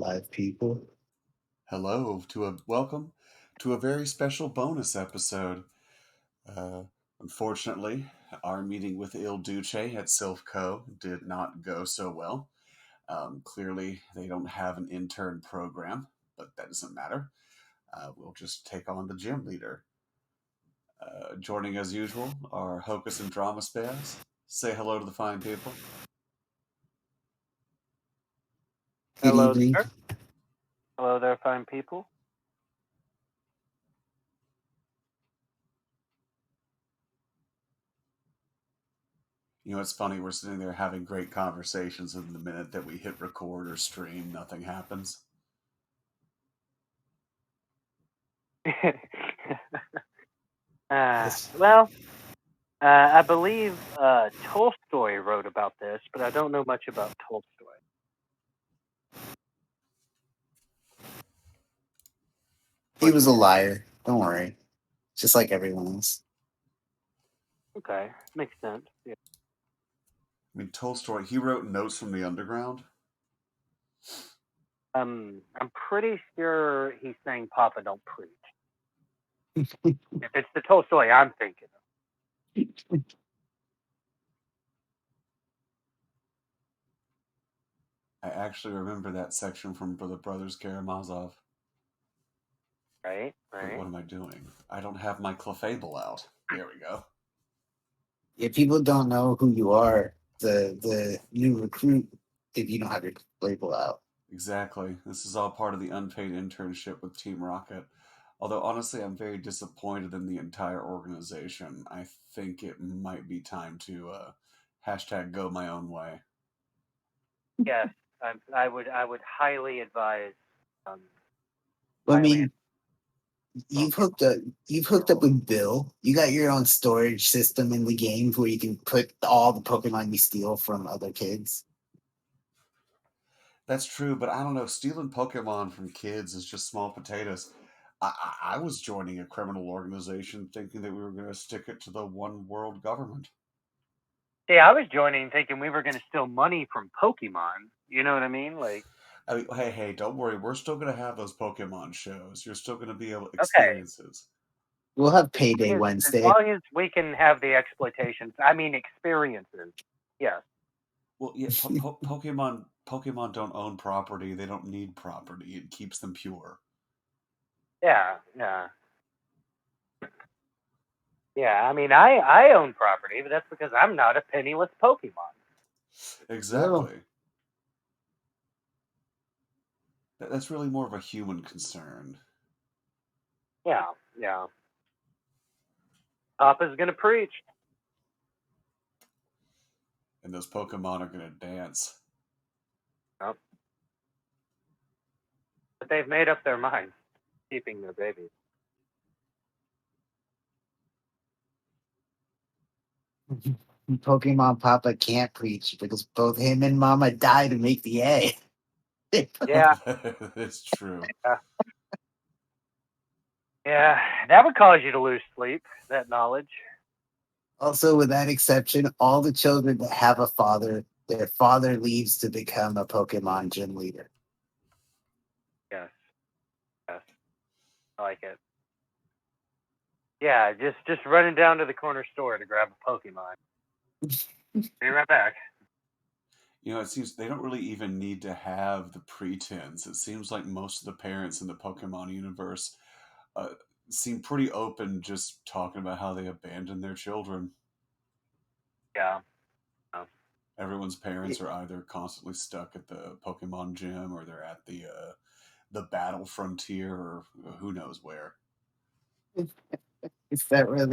live people. Hello to a welcome to a very special bonus episode. Uh, Unfortunately, our meeting with Il Duce at Silphco did not go so well. Clearly, they don't have an intern program, but that doesn't matter. We'll just take on the gym leader. Joining as usual are Hocus and Drama Spaz. Say hello to the fine people. Good Hello, evening. sir. Hello there, fine people. You know, it's funny, we're sitting there having great conversations, and the minute that we hit record or stream, nothing happens. Well, I believe Tolstoy wrote about this, but I don't know much about Tolstoy. He was a liar. Don't worry. Just like everyone else. Okay, makes sense. Yeah. I mean, Tolstoy, he wrote Notes from the Underground. I'm pretty sure he's saying Papa don't preach. If it's the Tolstoy I'm thinking of. I actually remember that section from the Brothers Karamazov. Right. Wait, what am I doing? I don't have my clefable out. There we go. If people don't know who you are, the new recruit, if you don't have your label out. Exactly. This is all part of the unpaid internship with Team Rocket. Although, honestly, I'm very disappointed in the entire organization. I think it might be time to hashtag go my own way. Yes, I would highly advise. I mean, you've hooked up with Bill. You got your own storage system in the game where you can put all the Pokemon you steal from other kids. That's true, but I don't know. Stealing Pokemon from kids is just small potatoes. I was joining a criminal organization thinking that we were going to stick it to the one world government. See, I was joining thinking we were going to steal money from Pokemon. You know what I mean? Like, I mean, hey, don't worry. We're still going to have those Pokemon shows. You're still going to be able okay, experiences. We'll have as Payday long Wednesday. as we can have the exploitations. I mean, experiences. Yes. Well, yeah, Pokemon don't own property. They don't need property. It keeps them pure. Yeah. Yeah. Yeah. I mean, I own property, but that's because I'm not a penniless Pokemon. Exactly. That's really more of a human concern. Yeah. Yeah. Papa's gonna preach. And those Pokemon are going to dance. Yep. But they've made up their minds, keeping their babies. Pokemon Papa can't preach because both him and Mama died to make the egg. Yeah. It's true. Yeah. That would cause you to lose sleep. That knowledge. Also, with that exception, all the children that have a father, their father leaves to become a Pokemon gym leader. Yes. Yes. I like it. Yeah, just running down to the corner store to grab a Pokemon. Be right back. You know, it seems they don't really even need to have the pretense. It seems like most of the parents in the Pokemon universe seem pretty open, just talking about how they abandon their children. Yeah. Everyone's parents are either constantly stuck at the Pokemon gym, or they're at the battle frontier, or who knows where. Is that where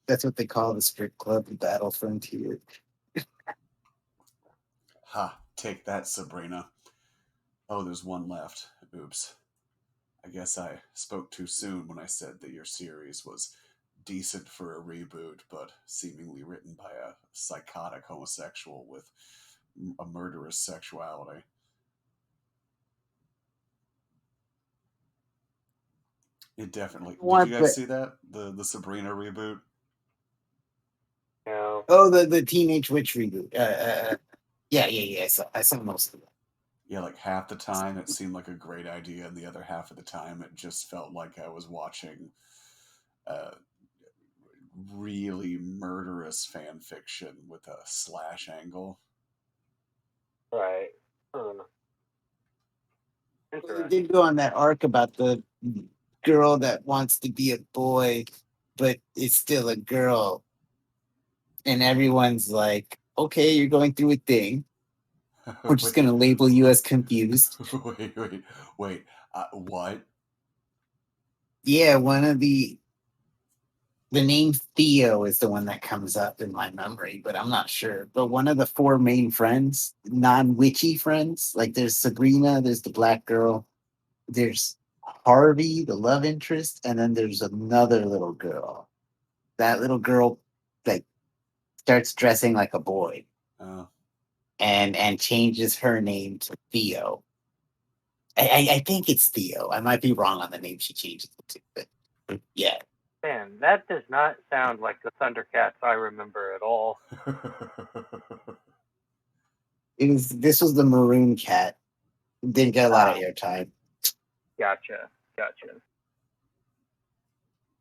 that's what they call the strip club, the Battle Frontier? Ha! Take that, Sabrina. Oh, there's one left. Oops. I guess I spoke too soon when I said that your series was decent for a reboot, but seemingly written by a psychotic homosexual with a murderous sexuality. It definitely. Did you guys see that the Sabrina reboot? No. Oh, the Teenage Witch reboot. Yeah. I saw most of that. Yeah, like half the time it seemed like a great idea, and the other half of the time it just felt like I was watching uh, really murderous fan fiction with a slash angle. Right. They Interesting. did go on that arc about the girl that wants to be a boy, but it's still a girl. And everyone's like, okay, you're going through a thing. We're just going to label you as confused. Wait. What? Yeah, one of the name Theo is the one that comes up in my memory, but I'm not sure. But one of the four main friends, non-witchy friends, like there's Sabrina, there's the black girl, there's Harvey, the love interest, and then there's another little girl. That little girl like starts dressing like a boy Oh. and changes her name to Theo. I think it's Theo. I might be wrong on the name she changes it to, but yeah. Man, that does not sound like the Thundercats I remember at all. This was the maroon cat. Didn't get a lot of airtime. Gotcha.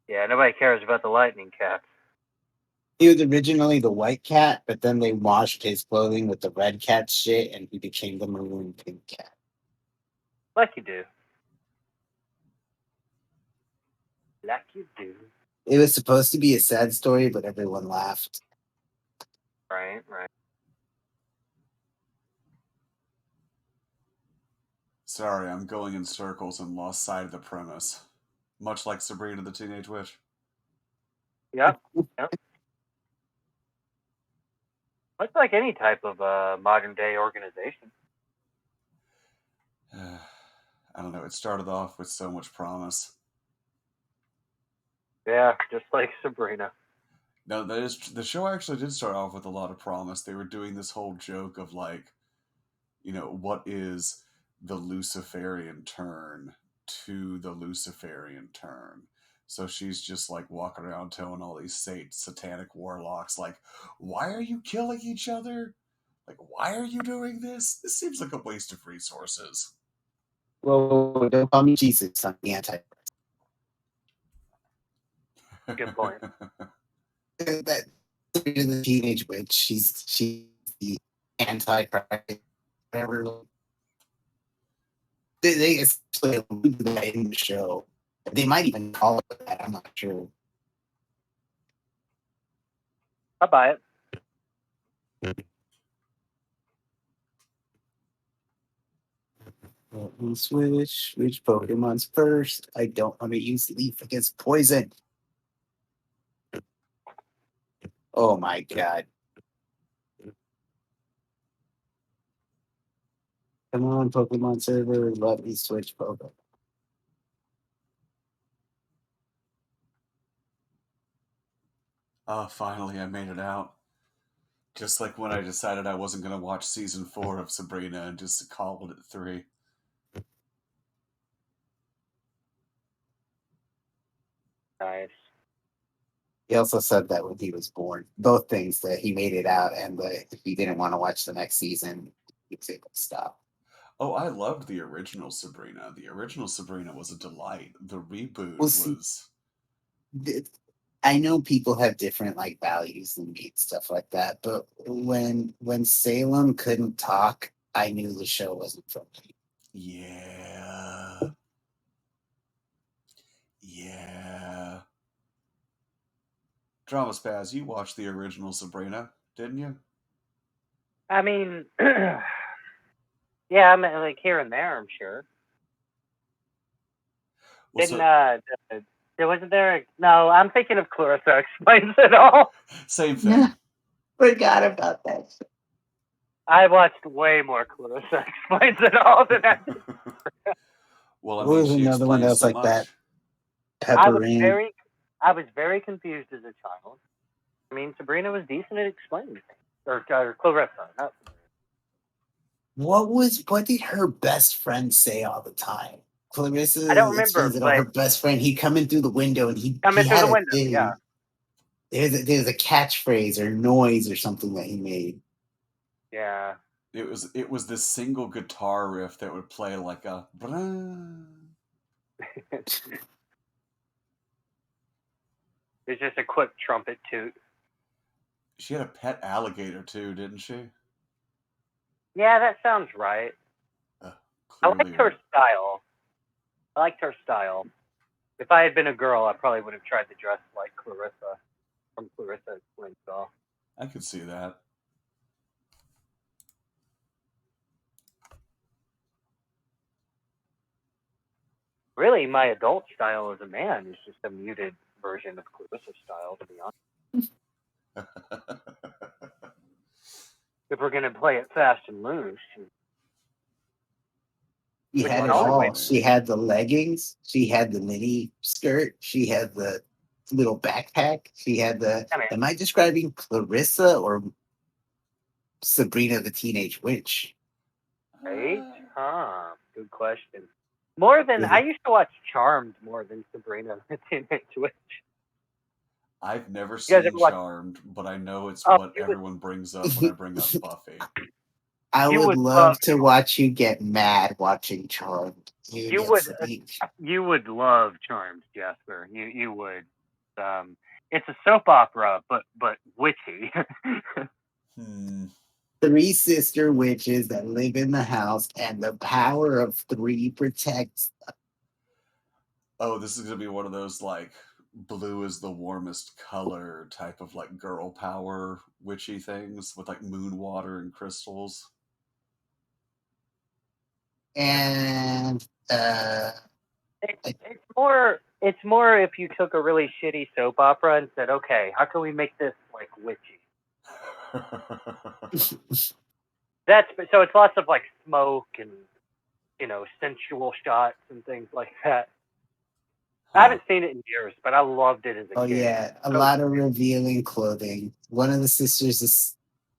Yeah, nobody cares about the lightning cats. He was originally the white cat, but then they washed his clothing with the red cat shit, and he became the maroon pink cat. Like you do. Like you do. It was supposed to be a sad story, but everyone laughed. Right. Sorry, I'm going in circles and lost sight of the premise. Much like Sabrina the Teenage Witch. Yep. Much like any type of modern day organization. I don't know. It started off with so much promise. Yeah, just like Sabrina. No, the show actually did start off with a lot of promise. They were doing this whole joke of like, what is the Luciferian turn to the Luciferian turn? So she's just like walking around telling all these satanic warlocks, like, why are you killing each other? Like, why are you doing this? This seems like a waste of resources. Well, don't call me Jesus. I'm the Antichrist. Good point. That the teenage witch. She's the Antichrist. Whatever. They essentially allude to that in the show. They might even call it that. I'm not sure. I'll buy it. We'll switch. Which Pokemon's first? I don't want to use Leaf against Poison. Oh my god. Come on, Pokemon server. Let me switch Pokemon. Oh, finally, I made it out. Just like when I decided I wasn't going to watch season 4 of Sabrina and just called it 3. Nice. He also said that when he was born. Both things, that he made it out and that if he didn't want to watch the next season, he was able to stop. Oh, I loved the original Sabrina. The original Sabrina was a delight. The reboot Well, see, was... I know people have different like values and meat stuff like that, but when Salem couldn't talk, I knew the show wasn't for me. Yeah. Drama Spaz, you watched the original Sabrina, didn't you? I mean, yeah, I mean, like here and there, I'm sure. Well, Wasn't there? No, I'm thinking of Clarissa Explains It All. Same thing. Forgot about that. I watched way more Clarissa Explains It All than I did. Well, I What mean, was she another one explains else so like much. that? I was Pepper very confused as a child. I mean, Sabrina was decent at explaining things, or Clarissa. Not What did her best friend say all the time? Clarissa I don't remember, explains it all. but Her best friend, he'd come in through the window and he coming through had the a window, thing. yeah. There's a catchphrase or noise or something that he made. Yeah. It was this single guitar riff that would play like a. It's just a quick trumpet toot. She had a pet alligator too, didn't she? Yeah, that sounds right. I liked Clearly, her style. If I had been a girl, I probably would have tried to dress like Clarissa from Clarissa Winslow. I could see that. Really, my adult style as a man is just a muted version of Clarissa's style, to be honest. If we're gonna play it fast and loose. She Which had one it are we all. waiting? She had the leggings. She had the mini skirt. She had the little backpack. She had the. I mean, Am I describing Clarissa or Sabrina the Teenage Witch? right? Good question. More than I used to watch Charmed more than Sabrina the Teenage Witch. I've never You guys seen ever watch? Charmed, but I know it's Oh, what everyone brings up when I bring up Buffy. I You would would love love- to watch you get mad watching Charmed. You would love Charmed, Jasper. You would. It's a soap opera, but witchy. Three sister witches that live in the house, and the power of three protects. Oh, this is gonna be one of those like blue is the warmest color type of like girl power witchy things with like moon water and crystals. And It's more if you took a really shitty soap opera and said, okay, how can we make this like witchy? So it's lots of like smoke and sensual shots and things like that. I haven't seen it in years, but I loved it as a kid. Oh yeah, a lot of revealing clothing. One of the sisters is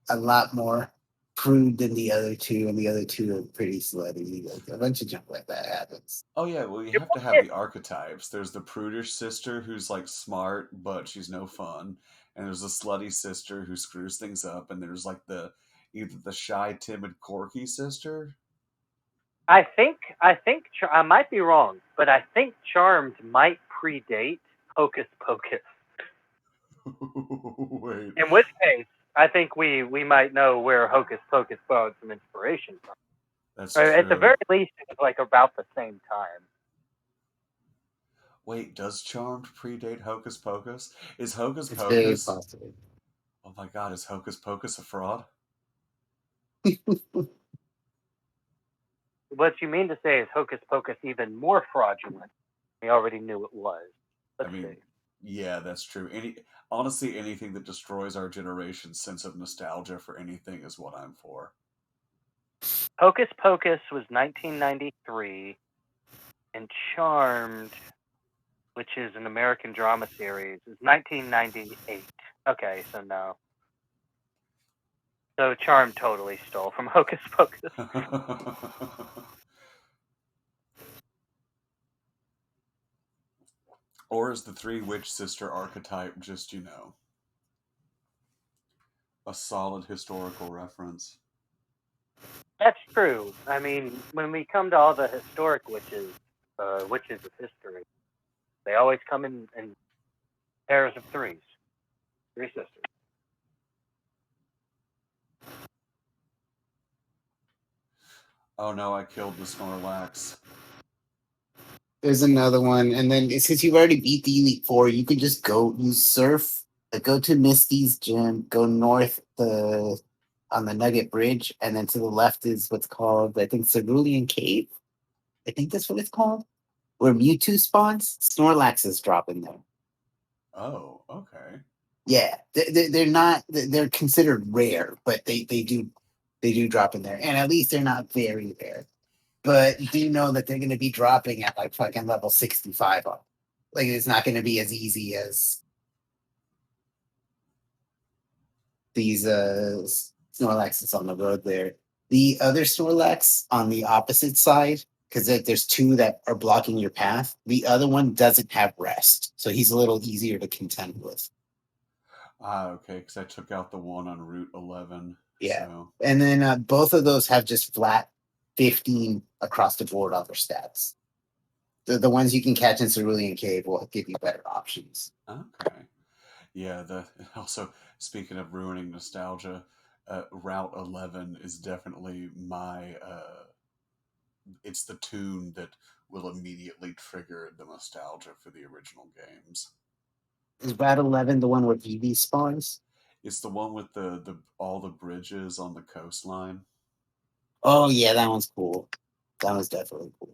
a lot more prude than the other two, and the other two are pretty slutty. Like, a bunch of junk like that happens. Oh yeah, well you have to have the archetypes. There's the prudish sister who's like smart but she's no fun, and there's a slutty sister who screws things up, and there's like either the shy, timid, quirky sister. I think I might be wrong, but I think Charmed might predate Hocus Pocus. Wait. In which case, I think we might know where Hocus Pocus borrowed some inspiration from. That's true. At the very least, it was like about the same time. Wait, does Charmed predate Hocus Pocus? Is Hocus It's very Pocus? possible. Oh my God, is Hocus Pocus a fraud? What you mean to say is Hocus Pocus even more fraudulent? We already knew it was. Let's see. Yeah, that's true. Honestly, anything that destroys our generation's sense of nostalgia for anything is what I'm for. Hocus Pocus was 1993, and Charmed, which is an American drama series, is 1998. Okay, so no. So Charmed totally stole from Hocus Pocus. Or is the three witch sister archetype just, a solid historical reference? That's true. I mean, when we come to all the historic witches of history, they always come in pairs of threes. Three sisters. Oh no, I killed the Snorlax. There's another one, and then since you've already beat the Elite Four, you can just go. You surf. Go to Misty's gym. Go north on the Nugget Bridge, and then to the left is what's called, I think, Cerulean Cave. I think that's what it's called. Where Mewtwo spawns, Snorlax is dropping there. Oh, okay. Yeah, they're not. They're considered rare, but they do drop in there, and at least they're not very rare. But do you know that they're going to be dropping at like fucking level 65 up? Like, it's not going to be as easy as these Snorlaxes on the road there. The other Snorlax on the opposite side, because there's two that are blocking your path. The other one doesn't have rest, so he's a little easier to contend with. Ah, okay, because I took out the one on Route 11. Yeah. So, And then both of those have just flat 15 across the board on their stats. The ones you can catch in Cerulean Cave will give you better options. okay. Yeah, the also speaking of ruining nostalgia, Route 11 is definitely my it's the tune that will immediately trigger the nostalgia for the original games. Is Route 11 the one where EV spawns? It's the one with the all the bridges on the coastline. Oh, yeah, that one's cool. That one's definitely cool.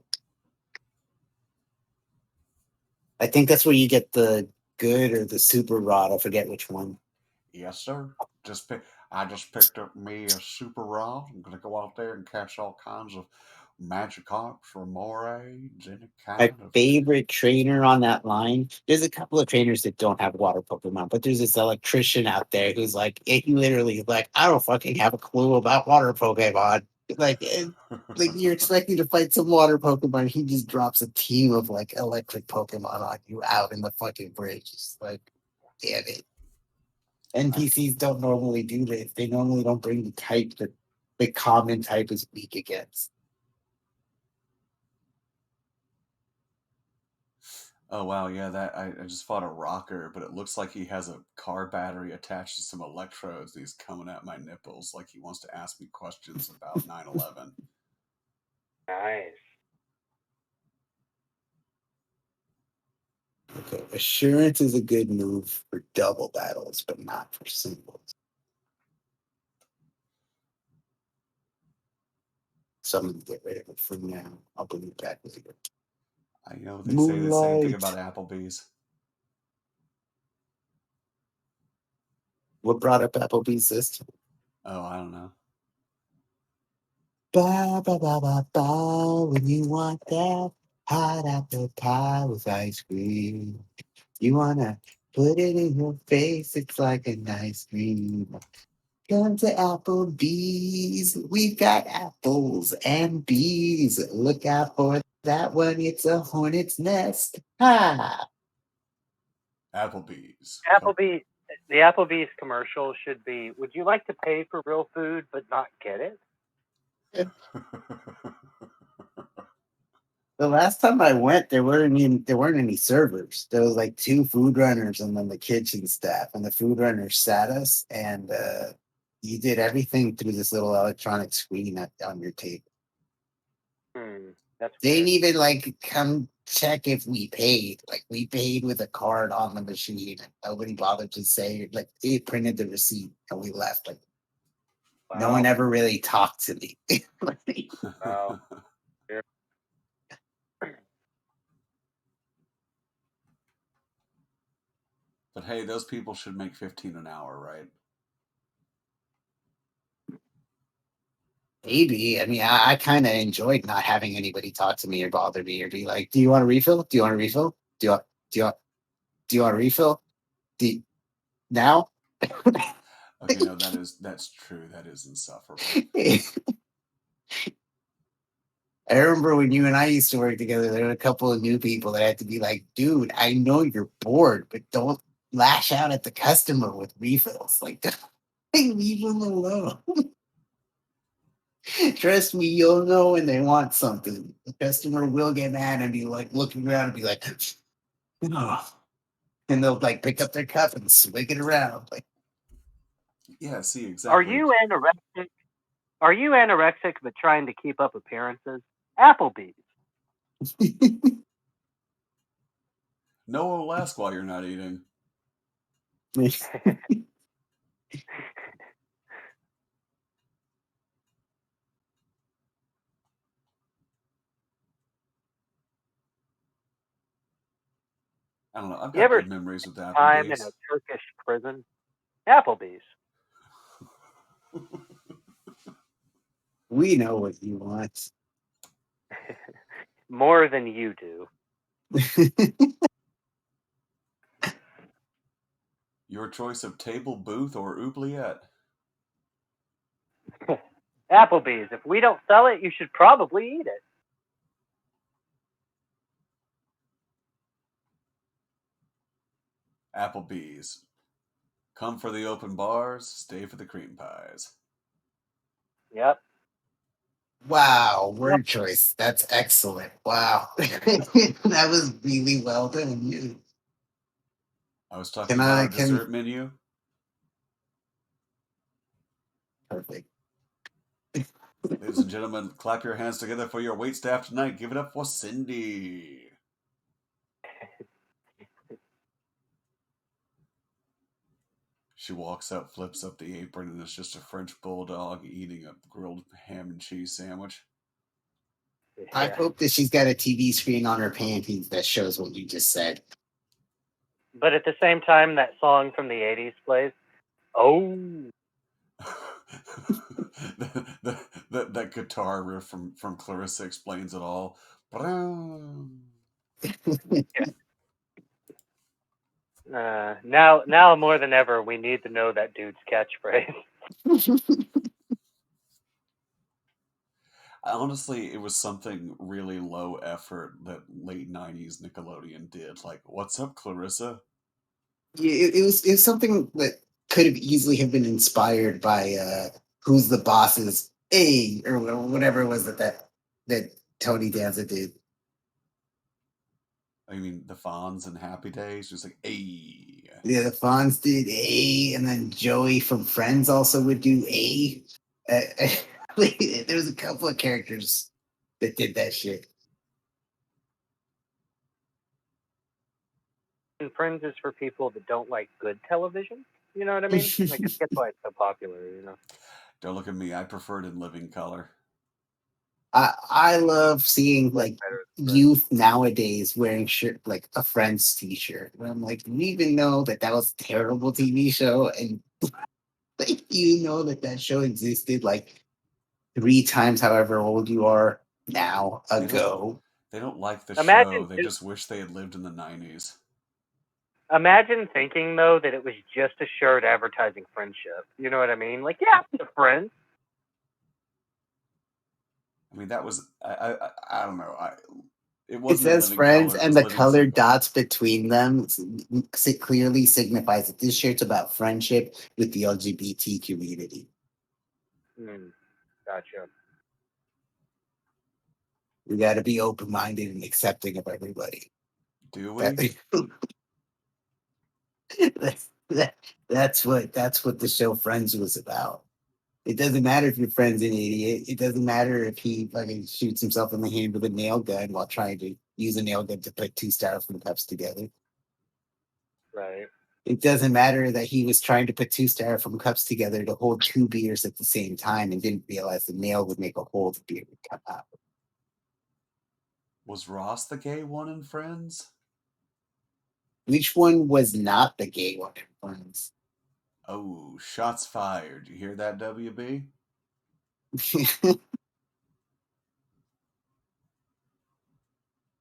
I think that's where you get the good or the super rod. I forget which one. Yes, sir. I just picked up me a super rod. I'm gonna go out there and catch all kinds of Magikarps or Morays, any My kind of. favorite trainer on that line. There's a couple of trainers that don't have water Pokemon, but there's this electrician out there who's like, he literally is like, I don't fucking have a clue about water Pokemon. Like you're expecting to fight some water Pokemon, he just drops a team of like electric Pokemon on you out in the fucking bridge. It's like, damn it. I, NPCs don't normally do this. They normally don't bring the type that the common type is weak against. oh wow, yeah, that I just fought a rocker, but it looks like he has a car battery attached to some electrodes. And he's coming at my nipples like he wants to ask me questions about 9/11. Nice. Okay, assurance is a good move for double battles, but not for singles. So I'm gonna get rid of it for now. I'll bring it back later. They say the same thing Moonlight. about Applebee's. What brought up Applebee's system? Oh, I don't know. Ba ba ba ba ba. When you want that hot apple pie with ice cream, you wanna put it in your face. It's like an ice cream. Come to Applebee's. We've got apples and bees. Look out for that one. It's a hornet's nest. Ha! Applebee's. Come. Applebee, the Applebee's commercial should be: would you like to pay for real food but not get it? The last time I went, there weren't any servers. There was like two food runners and then the kitchen staff. And the food runners sat us, and you did everything through this little electronic screen on your table. That's They weird. didn't even like come check if we paid. Like we paid with a card on the machine. Nobody bothered to say like it printed the receipt and we left. Like no one Wow. ever really talked to me. Wow. Weird. But hey, those people should make 15 an hour, right? Maybe. I mean, I kind of enjoyed not having anybody talk to me or bother me or be like, "Do you want a refill? Do you want a refill? Do you want? Do you want? Do you want a refill? Do you, now?" Okay, no, that's true. That is insufferable. I remember when you and I used to work together, there were a couple of new people that had to be like, "Dude, I know you're bored, but don't lash out at the customer with refills. Like, leave them alone. Trust me, you'll know when they want something. The customer will get mad and be like looking around and be like, oh. And they'll like pick up their cup and swig it around. Like, Yeah, see, Are exactly. you anorexic? Are you anorexic but trying to keep up appearances? Applebee's. No one will ask why you're not eating. I don't know. I've You got ever good memories with spend time in a Applebee's. Turkish prison? Applebee's. we know what you want. More than you do. Your choice of table, booth, or oubliette. Applebee's. If we don't sell it, you should probably eat it. Applebee's. Come for the open bars, stay for the cream pies. Yep. Wow, word choice. That's excellent. Wow. That was really well done. You I was talking can about I our can dessert menu. perfect. Ladies and gentlemen, clap your hands together for your wait staff tonight. Give it up for Cindy. She walks up, flips up the apron, and it's just a French bulldog eating a grilled ham and cheese sandwich. I Yeah. hope that she's got a TV screen on her panties that shows what you just said. But at the same time, that song from the '80s plays. Oh. that guitar riff from Clarissa Explains It All. Now more than ever, we need to know that dude's catchphrase. Honestly, it was something really low effort that late 90s Nickelodeon did. Like, what's up, Clarissa? Yeah, it was something that could have easily have been inspired by Who's the Boss's A or whatever it was that Tony Danza did. I mean, the Fonz and Happy Days, just like, hey. Yeah, the Fonz did A, and then Joey from Friends also would do A. There was a couple of characters that did that shit. And Friends is for people that don't like good television. You know what I mean? Like, I guess why it's so popular. Don't look at me. I preferred in living color. I love seeing like Better than Friends. youth nowadays wearing shirt like a Friends t-shirt. And I'm like, do you even know that was a terrible TV show? And like, you know that show existed like 3 times however old you are now They don't. ago. They don't like the Imagine show. They just wish they had lived in the 90s. Imagine thinking though that it was just a shirt advertising friendship. You know what I mean? Like, yeah, I'm a friend. I mean, that was I don't know. It It wasn't in says living Friends, color. It and was the living colored single. dots between them clearly signifies that this shirt's about friendship with the LGBT community. Gotcha. We got to be open-minded and accepting of everybody. Do That, we? that's what the show Friends was about. It doesn't matter if your friend's an idiot. It doesn't matter if he fucking shoots himself in the hand with a nail gun while trying to use a nail gun to put 2 styrofoam cups together. Right. It doesn't matter that he was trying to put 2 styrofoam cups together to hold 2 beers at the same time and didn't realize the nail would make a hole the beer would come out. Was Ross the gay one in Friends? Which one was not the gay one in Friends? Oh, shots fired. You hear that, WB?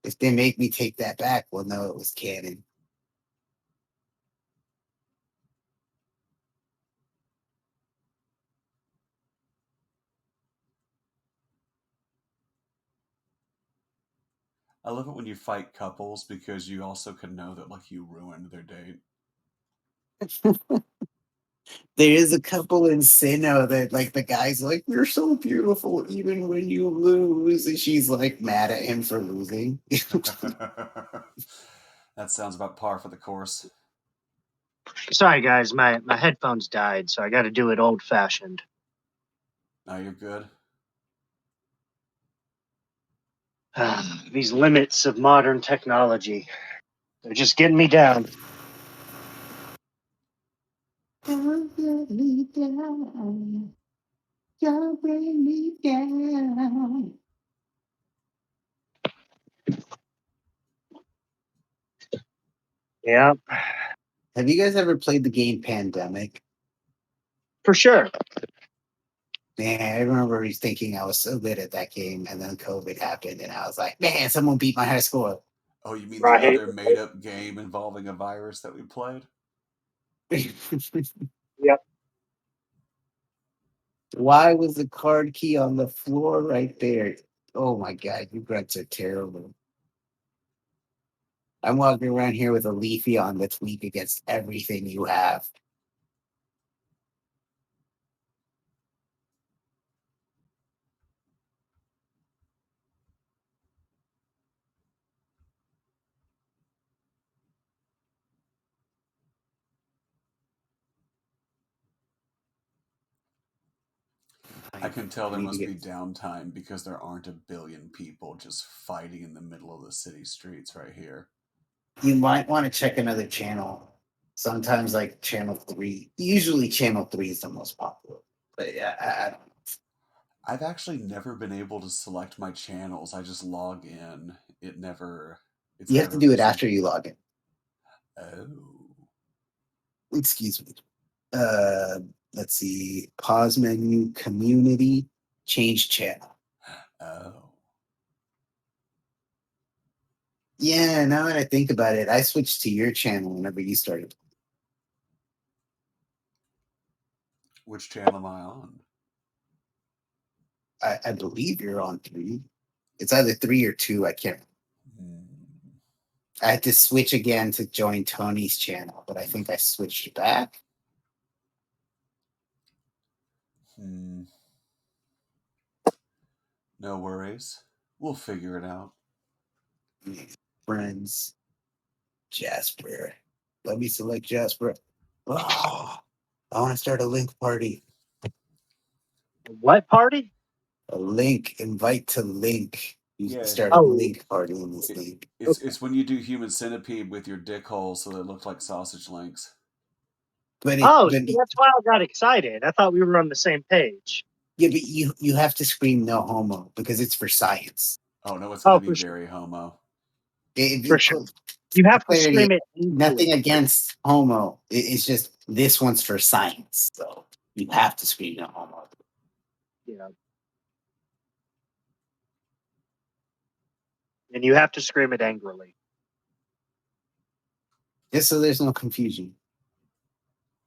If they make me take that back, we'll know it was canon. I love it when you fight couples because you also can know that like you ruined their date. There is a couple in Sinnoh that like the guy's like, "You're so beautiful even when you lose," and she's like mad at him for losing. That sounds about par for the course. Sorry, guys, my headphones died, so I got to do it old fashioned. Now you're good. These limits of modern technology, they're just getting me down. Don't let me down. Don't bring me down. Yeah, Have you guys ever played the game Pandemic? for sure. Man, I remember thinking I was so good at that game, and then COVID happened, and I was like, "Man, someone beat my high score." Oh, you mean the Right. other made up game involving a virus that we played? Yep. Why was the card key on the floor right there? Oh my god, you grunts are terrible. I'm walking around here with a leafy on that's weak against everything you have. time. I can tell there We need must to be get- downtime because there aren't a billion people just fighting in the middle of the city streets right here. You might want to check another channel. Sometimes like channel 3. Usually channel 3 is the most popular. But yeah, I don't know. I've actually never been able to select my channels. I just log in. It's You have to never do been it after you log in. Oh. Excuse me. Let's see. Pause menu, community, change channel. Oh. Yeah, now that I think about it, I switched to your channel whenever you started. Which channel am I on? I believe you're on 3. It's either 3 or 2. I can't. I had to switch again to join Tony's channel, but I think I switched back. No worries. We'll figure it out. Friends, Jasper. Let me select Jasper. Oh, I want to start a link party. What party? A link, invite to link. You Yeah. start a Oh. link party in this thing. It's when you do human centipede with your dick hole so they look like sausage links. But See, that's why I got excited. I thought we were on the same page. yeah, but you have to scream no homo because it's for science. Oh no, it's gonna be for sure. very homo. For sure. You have to Clarity, scream it. nothing against homo. It's just this one's for science, so you have to scream no homo. Yeah. And you have to scream it angrily. Just so there's no confusion.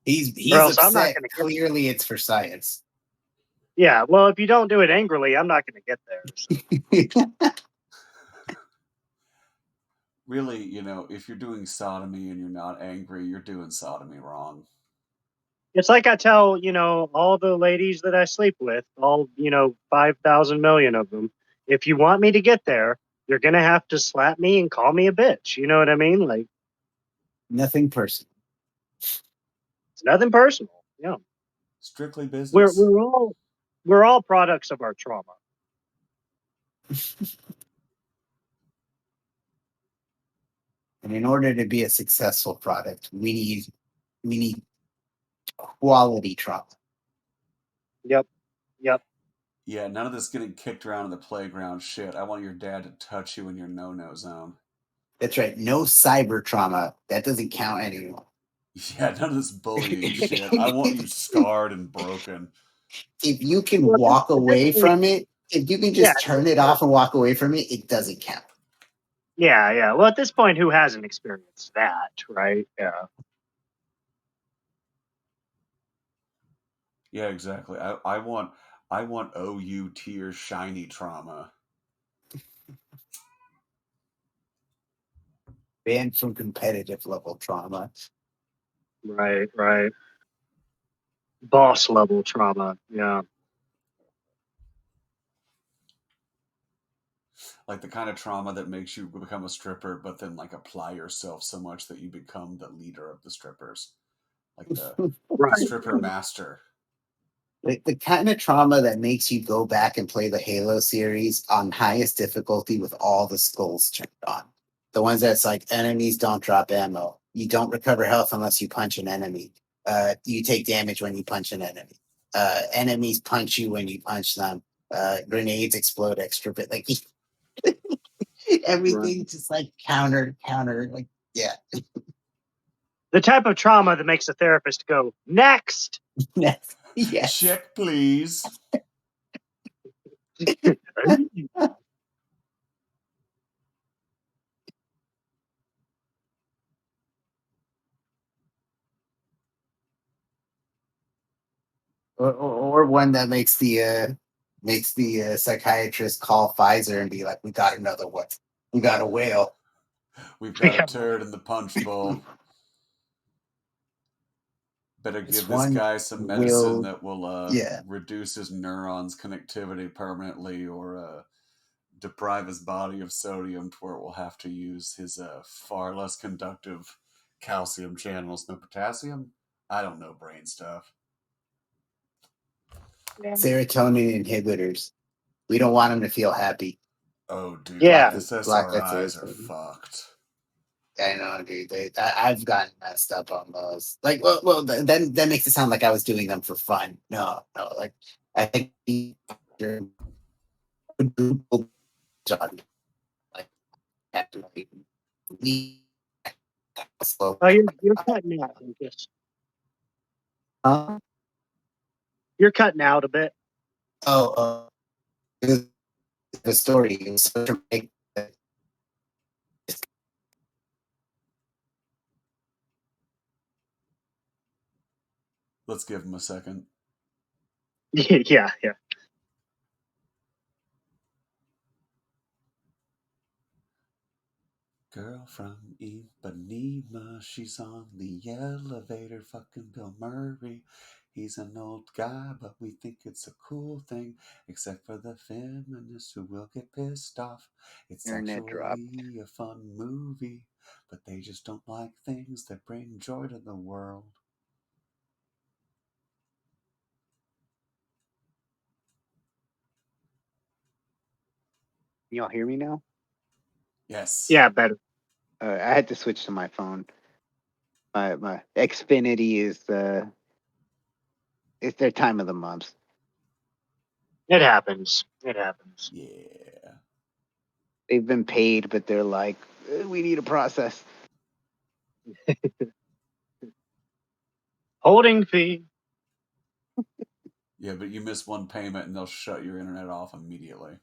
He's Or else I'm not upset. gonna get Clearly, it's for science. Yeah, well, if you don't do it angrily, I'm not going to get there. So. Really, if you're doing sodomy and you're not angry, you're doing sodomy wrong. It's like I tell, all the ladies that I sleep with, all, 5,000 million of them, if you want me to get there, you're going to have to slap me and call me a bitch. You know what I mean? Like, nothing personal. It's nothing personal. Yeah. Strictly business. We're all products of our trauma. And in order to be a successful product, we need quality trauma. Yep. Yeah, none of this getting kicked around in the playground shit. I want your dad to touch you in your no-no zone. That's right. No cyber trauma. That doesn't count anymore. Yeah, none of this bullying shit. I want you scarred and broken. If you can walk away from it, if you can just turn it off and walk away from it, it doesn't count. Yeah. Well, at this point, who hasn't experienced that, right? Yeah. Yeah, exactly. I want OU tears shiny trauma. Banned from competitive level trauma. Right. Boss level trauma. Yeah. Like the kind of trauma that makes you become a stripper, but then like apply yourself so much that you become the leader of the strippers. Like the stripper master. The kind of trauma that makes you go back and play the Halo series on highest difficulty with all the skulls turned on. The ones that's like enemies don't drop ammo. You don't recover health unless you punch an enemy. You take damage when you punch an enemy. Enemies punch you when you punch them. Grenades explode extra bit. Like everything just like counter. Like, yeah. The type of trauma that makes a therapist go, next. Yes. Check, please. Or one that makes the psychiatrist call Pfizer and be like, "We got another one. We got a whale. We've got a turd in the punch bowl. Better give this guy some medicine that will reduce his neurons' connectivity permanently, or deprive his body of sodium to where it will have to use his far less conductive calcium channels than potassium. I don't know brain stuff. serotonin inhibitors. We don't want them to feel happy. Oh, dude, Yeah. like this Block that SRIs are serotonin. fucked. I know, dude. I've gotten messed up on those. Like, well, then that makes it sound like I was doing them for fun. No. Like, I think like actually slow. Oh, you're cutting out, Lucas. Huh? You're cutting out a bit. Oh, it was the story. It was so dramatic. Let's give him a second. Yeah. Girl from Ipanema, she's on the elevator, fucking Bill Murray. He's an old guy, but we think it's a cool thing, except for the feminists who will get pissed off. It's Internet dropped. actually a fun movie, but they just don't like things that bring joy to the world. Y'all hear me now? Yes. Yeah, better. I had to switch to my phone. My Xfinity is it's their time of the month. It happens. It happens. Yeah. They've been paid, but they're like, we need a process. Holding fee. Yeah, but you miss one payment and they'll shut your internet off immediately.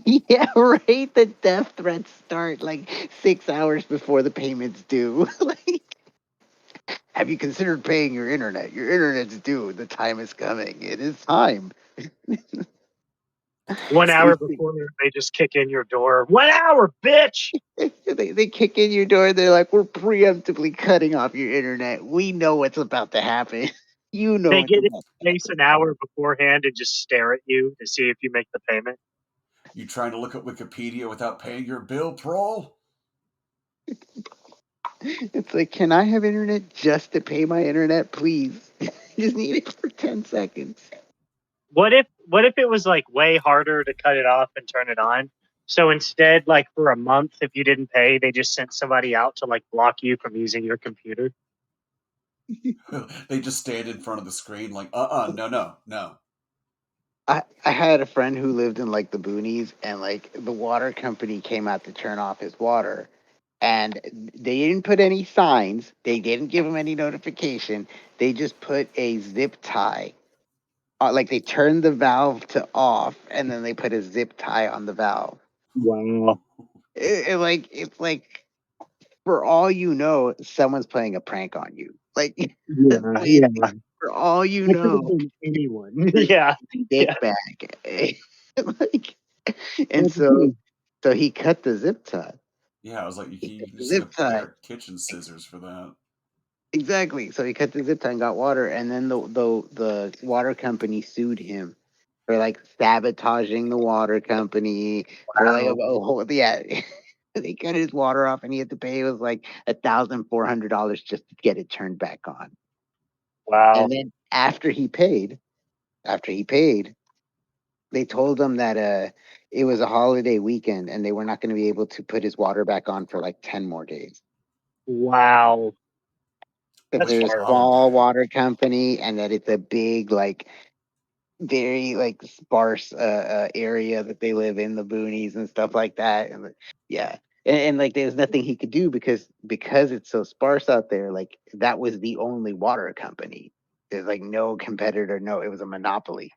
Yeah, right. The death threats start like 6 hours before the payments due. Like, have you considered paying your internet? Your internet's due. The time is coming. It is time. 1 So hour you- before they just kick in your door. 1 hour, bitch. they kick in your door. They're like, we're preemptively cutting off your internet. We know what's about to happen. You know They what's get in about to place happen. an hour beforehand and just stare at you to see if you make the payment. You trying to look at Wikipedia without paying your bill, troll? It's like, can I have internet just to pay my internet, please? Just need it for 10 seconds. What if it was like way harder to cut it off and turn it on? So instead, like for a month, if you didn't pay, they just sent somebody out to like block you from using your computer. They just stand in front of the screen like, no. I had a friend who lived in like the boonies, and like the water company came out to turn off his water, and they didn't put any signs. They didn't give him any notification. They just put a zip tie. Like they turned the valve to off, and then they put a zip tie on the valve. Wow. It's like, for all you know, someone's playing a prank on you. Like, Yeah. for all you It could have know, been anyone. you're Yeah. dick Yeah. bag. Like, and so he cut the zip tie. Yeah, I was like, He you cut can the just get zip a tie. pair of kitchen scissors for that. Exactly. So he cut the zip tie and got water, and then the water company sued him for like sabotaging the water company for like a Wow. whole, yeah. They cut his water off, and he had to pay, it was like $1,400 just to get it turned back on. Wow. And then after he paid, they told him that it was a holiday weekend and they were not going to be able to put his water back on for like 10 more days. Wow. Because That's they're a horrible. small Holiday. water company, and that it's a big, like, very like sparse area that they live in, the boonies and stuff like that. And yeah. And like there's nothing he could do because it's so sparse out there. Like, that was the only water company. There's like no competitor. No, it was a monopoly.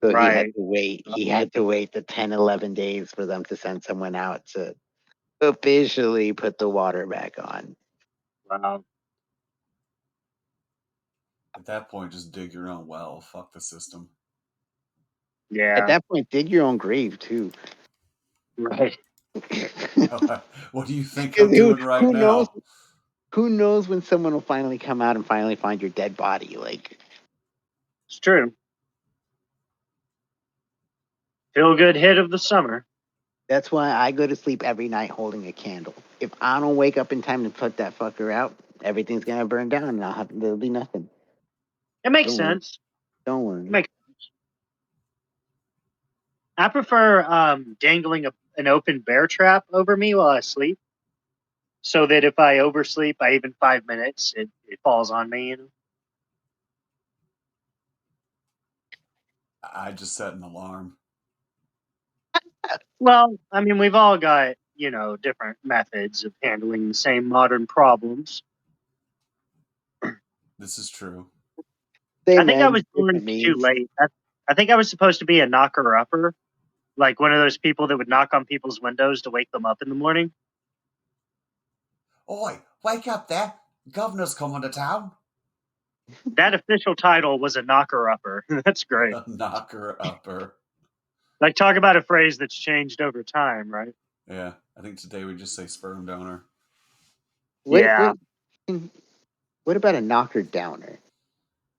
So he had Right. to wait. He had to wait the 10, 11 days for them to send someone out to officially put the water back on. Wow. At that point, just dig your own well. Fuck the system. At Yeah. that point, dig your own grave too. Right. What do you think I'm 'Cause doing right who knows? now? Who knows when someone will finally come out and finally find your dead body? Like, It's true. Feel good hit of the summer. that's why I go to sleep every night holding a candle. If I don't wake up in time to put that fucker out, everything's gonna burn down, and there'll be nothing. It makes Don't worry. sense. Don't It worry. makes I prefer dangling an open bear trap over me while I sleep, so that if I oversleep by even 5 minutes, it falls on me. You know. I just set an alarm. Well, I mean, we've all got different methods of handling the same modern problems. This is true. I think I was born different too means. late. I think I was supposed to be a knocker upper, like one of those people that would knock on people's windows to wake them up in the morning. Oi, wake up there. Governor's coming to town. That official title was a knocker upper. That's great. A knocker upper. Like, talk about a phrase that's changed over time, right? Yeah, I think today we just say sperm donor. Yeah. What about a knocker downer?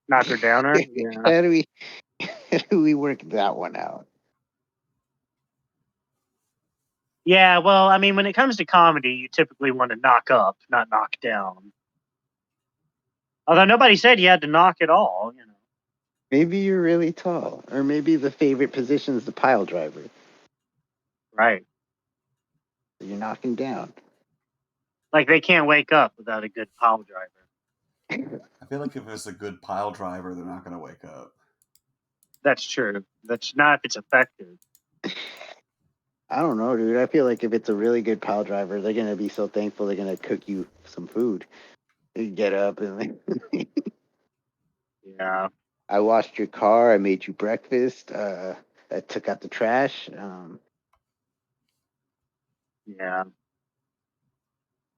Knocker downer. Yeah. How do we work that one out? Yeah, well, I mean, when it comes to comedy, you typically want to knock up, not knock down. Although nobody said you had to knock at all, you know. Maybe you're really tall, or maybe the favorite position is the pile driver. Right. You're knocking down. Like, they can't wake up without a good pile driver. I feel like if it's a good pile driver, they're not going to wake up. That's true. That's not if it's effective. I don't know, dude. I feel like if it's a really good pile driver, they're gonna be so thankful they're gonna cook you some food. You get up and Yeah. I washed your car. I made you breakfast. I took out the trash. Yeah.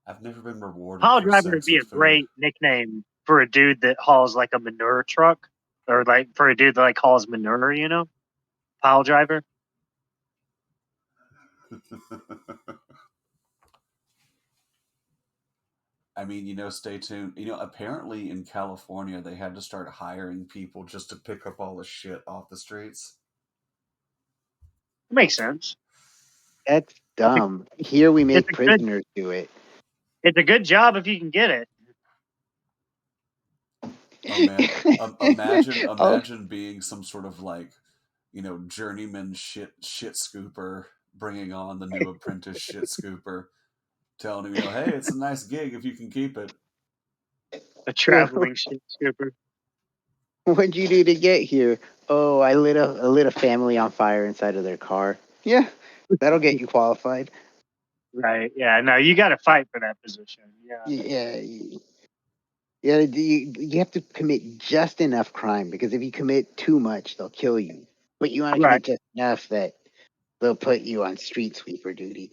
I've never been rewarded Pile for driver would sex be with a food. great nickname for a dude that hauls like a manure truck, or like for a dude that like hauls manure, you know? Pile driver. I mean, stay tuned. Apparently in California, they had to start hiring people just to pick up all the shit off the streets. Makes sense. That's It's a, dumb. Here we it's make a good prisoners do it. it's a good job if you can get it. Oh man, imagine Oh, imagine being some sort of like, journeyman shit scooper, bringing on the new apprentice shit scooper, telling him, hey, it's a nice gig if you can keep it. A traveling shit scooper. what'd you do to get here? Oh, I lit a family on fire inside of their car. Yeah, that'll get you qualified. Right. Yeah. No, you got to fight for that position. Yeah. Yeah, yeah. You have to commit just enough crime because if you commit too much, they'll kill you. But you want to Right. commit just enough that they'll put you on street sweeper duty.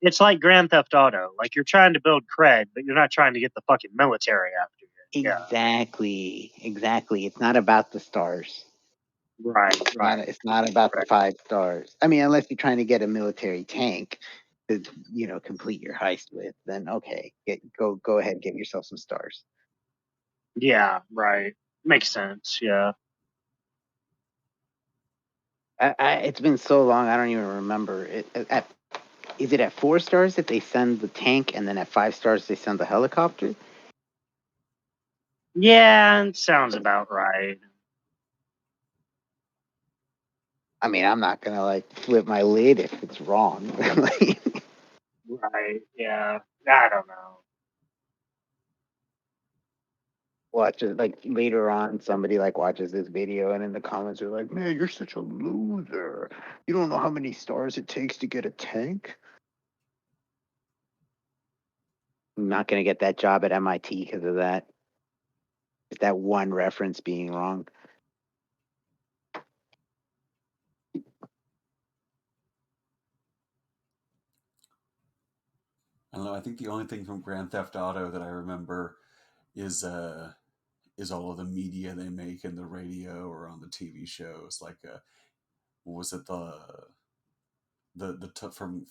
It's like Grand Theft Auto. Like, you're trying to build cred, but you're not trying to get the fucking military after you. Yeah. Exactly. It's not about the stars. Right. Right. It's not about the Right. 5 stars. I mean, unless you're trying to get a military tank to, complete your heist with, then okay, go ahead, get yourself some stars. Yeah. Right. Makes sense. Yeah. It's been so long, I don't even remember. Is it at 4 stars that they send the tank, and then at 5 stars they send the helicopter? Yeah. It sounds about right. I mean, I'm not gonna like flip my lid if it's wrong. Right. Yeah. I don't know. Watch it like later on, somebody like watches this video, and in the comments are like, "Man, you're such a loser. You don't know how many stars it takes to get a tank." I'm not gonna get that job at MIT because of that. That one reference being wrong. I don't know. I think the only thing from Grand Theft Auto that I remember is all of the media they make in the radio or on the TV shows. Like, what was it,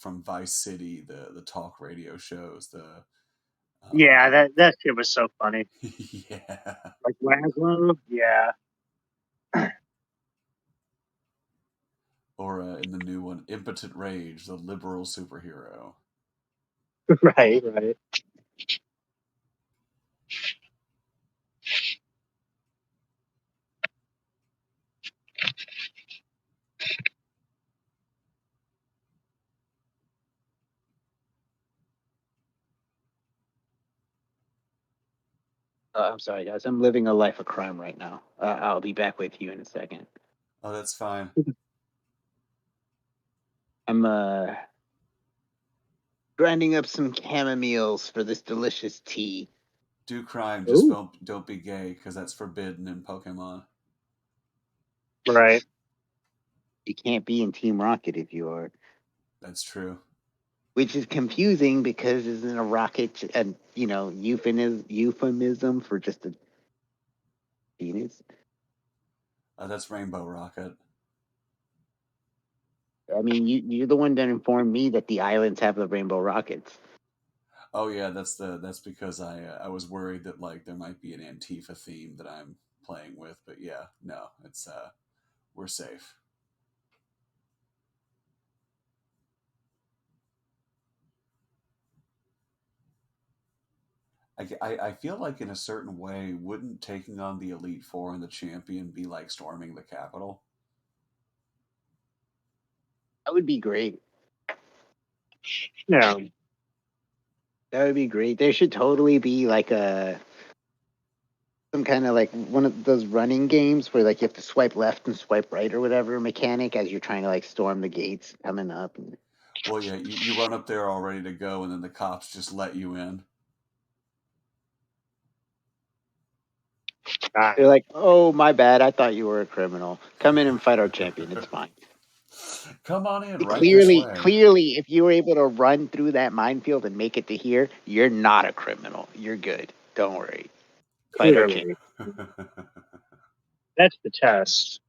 from Vice City, the talk radio shows, Yeah. um, That shit was so funny. yeah, Like Laszlo. Yeah. or in the new one, Impotent Rage, the liberal superhero. Right. Right. I'm sorry, guys. I'm living a life of crime right now. I'll be back with you in a second. Oh, that's fine. I'm grinding up some chamomiles for this delicious tea. Do crime, just Ooh. don't be gay, because that's forbidden in Pokemon. Right. You can't be in Team Rocket if you are, That's true. which is confusing because isn't a rocket a euphemism for just a penis? That's Rainbow Rocket. I mean, you're the one that informed me that the islands have the rainbow rockets. Oh yeah, that's because I was worried that like there might be an Antifa theme that I'm playing with, but yeah, no, it's we're safe. I feel like in a certain way, wouldn't taking on the Elite Four and the champion be like storming the Capitol? That would be great. Yeah. That would be great. There should totally be like some kind of like one of those running games where like you have to swipe left and swipe right or whatever mechanic as you're trying to like storm the gates coming up. Well, yeah, you run up there all ready to go, and then the cops just let you in. They're like, "Oh, my bad. I thought you were a criminal. Come in and fight our champion. It's fine." Come on in, right this Clearly, way. clearly, if you were able to run through that minefield and make it to here, you're not a criminal. You're good. Don't worry. Fight our champion. Clearly. That's the test.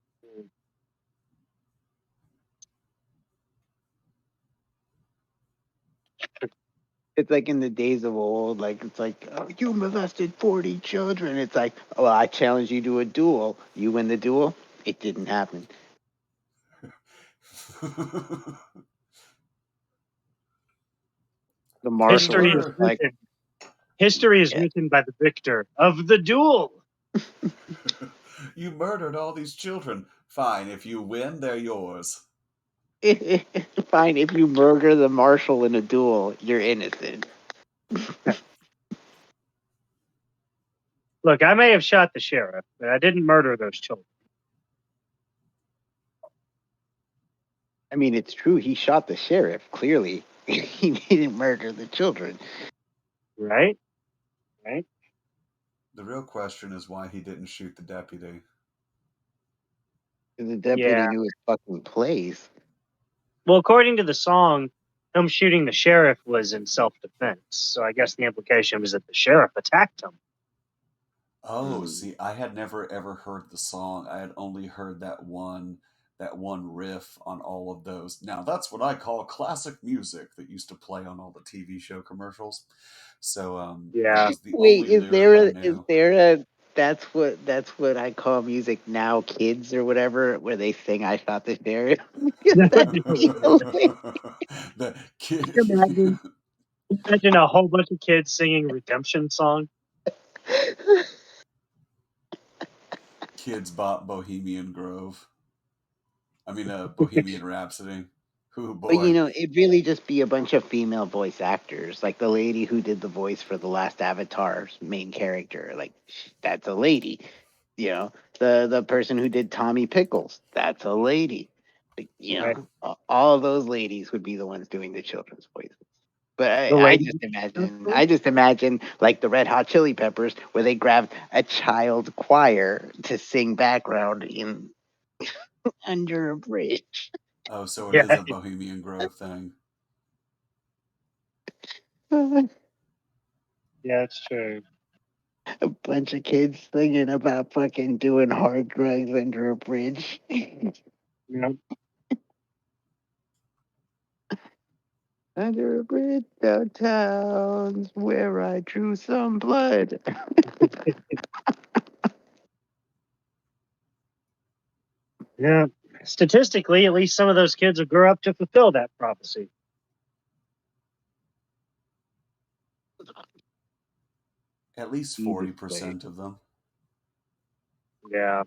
It's like in the days of old, like it's like, oh, you molested 40 children. It's like, well, I challenge you to a duel. You win the duel. It didn't happen. The marshal History is is Sure. just like, written. History is yeah. written by the victor of the duel. You murdered all these children. Fine, if you win, they're yours. Fine, if you murder the marshal in a duel, you're innocent. Look, I may have shot the sheriff, but I didn't murder those children. I mean, it's true. He shot the sheriff. Clearly, he didn't murder the children. Right? Right? The real question is why he didn't shoot the deputy. The deputy Yeah. knew his fucking place. Well, according to the song, him shooting the sheriff was in self-defense. So I guess the implication was that the sheriff attacked him. Oh, see, I had never ever heard the song. I had only heard that one riff on all of those. Now that's what I call classic music that used to play on all the TV show commercials. So that Yeah. was the Wait, only lyric I is knew. there a that's what I call music now, kids or whatever, where they sing "I shot the sheriff"? Because that's the The kid. Imagine, imagine a whole bunch of kids singing redemption song. Kids bought Bohemian Grove. I mean, Bohemian Rhapsody. Who But boy? it'd really just be a bunch of female voice actors, like the lady who did the voice for the last Avatar's main character. Like that's a lady. The person who did Tommy Pickles, that's a lady. Like, Right? all those ladies would be the ones doing the children's voices. But The I lady. just imagine like the Red Hot Chili Peppers, where they grabbed a child choir to sing background in under a bridge. Oh, so it Yeah. is a Bohemian Grove thing. A Yeah, it's true. bunch of kids singing about fucking doing hard drugs under a bridge. Yeah. Under a bridge downtown where I drew some blood. Yeah. Statistically, at least some of those kids will grow up to fulfill that prophecy. At least Jesus Christ. 40% of them. Yeah.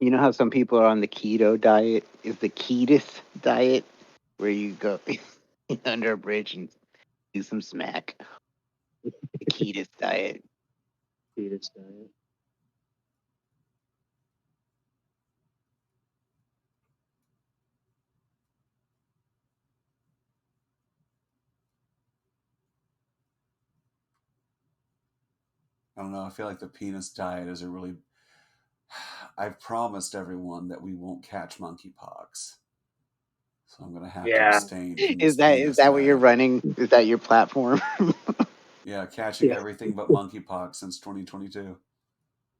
You know how some people are on the keto diet? Is the ketis diet where you go under a bridge and do some smack. The keto diet. Fetus diet. I don't know. I feel like the penis diet is a really. I've promised everyone that we won't catch monkeypox, so I'm going to have to Yeah. abstain from Is this that penis what you're diet. running? Is that your platform? Yeah, catching Yeah. everything but monkeypox since 2022.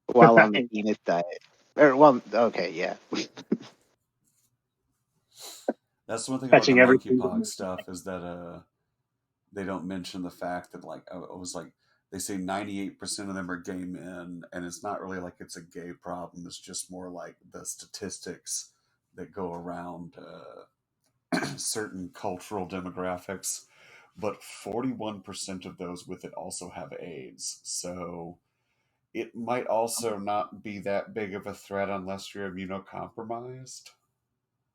While on the Right. penis diet. Or well, okay, yeah. That's the one thing about the Catching everything. monkeypox stuff is that they don't mention the fact that like I was like they say 98% of them are gay men, and it's not really like it's a gay problem. It's just more like the statistics that go around certain cultural demographics. But 41% of those with it also have AIDS, so it might also not be that big of a threat unless you're immunocompromised.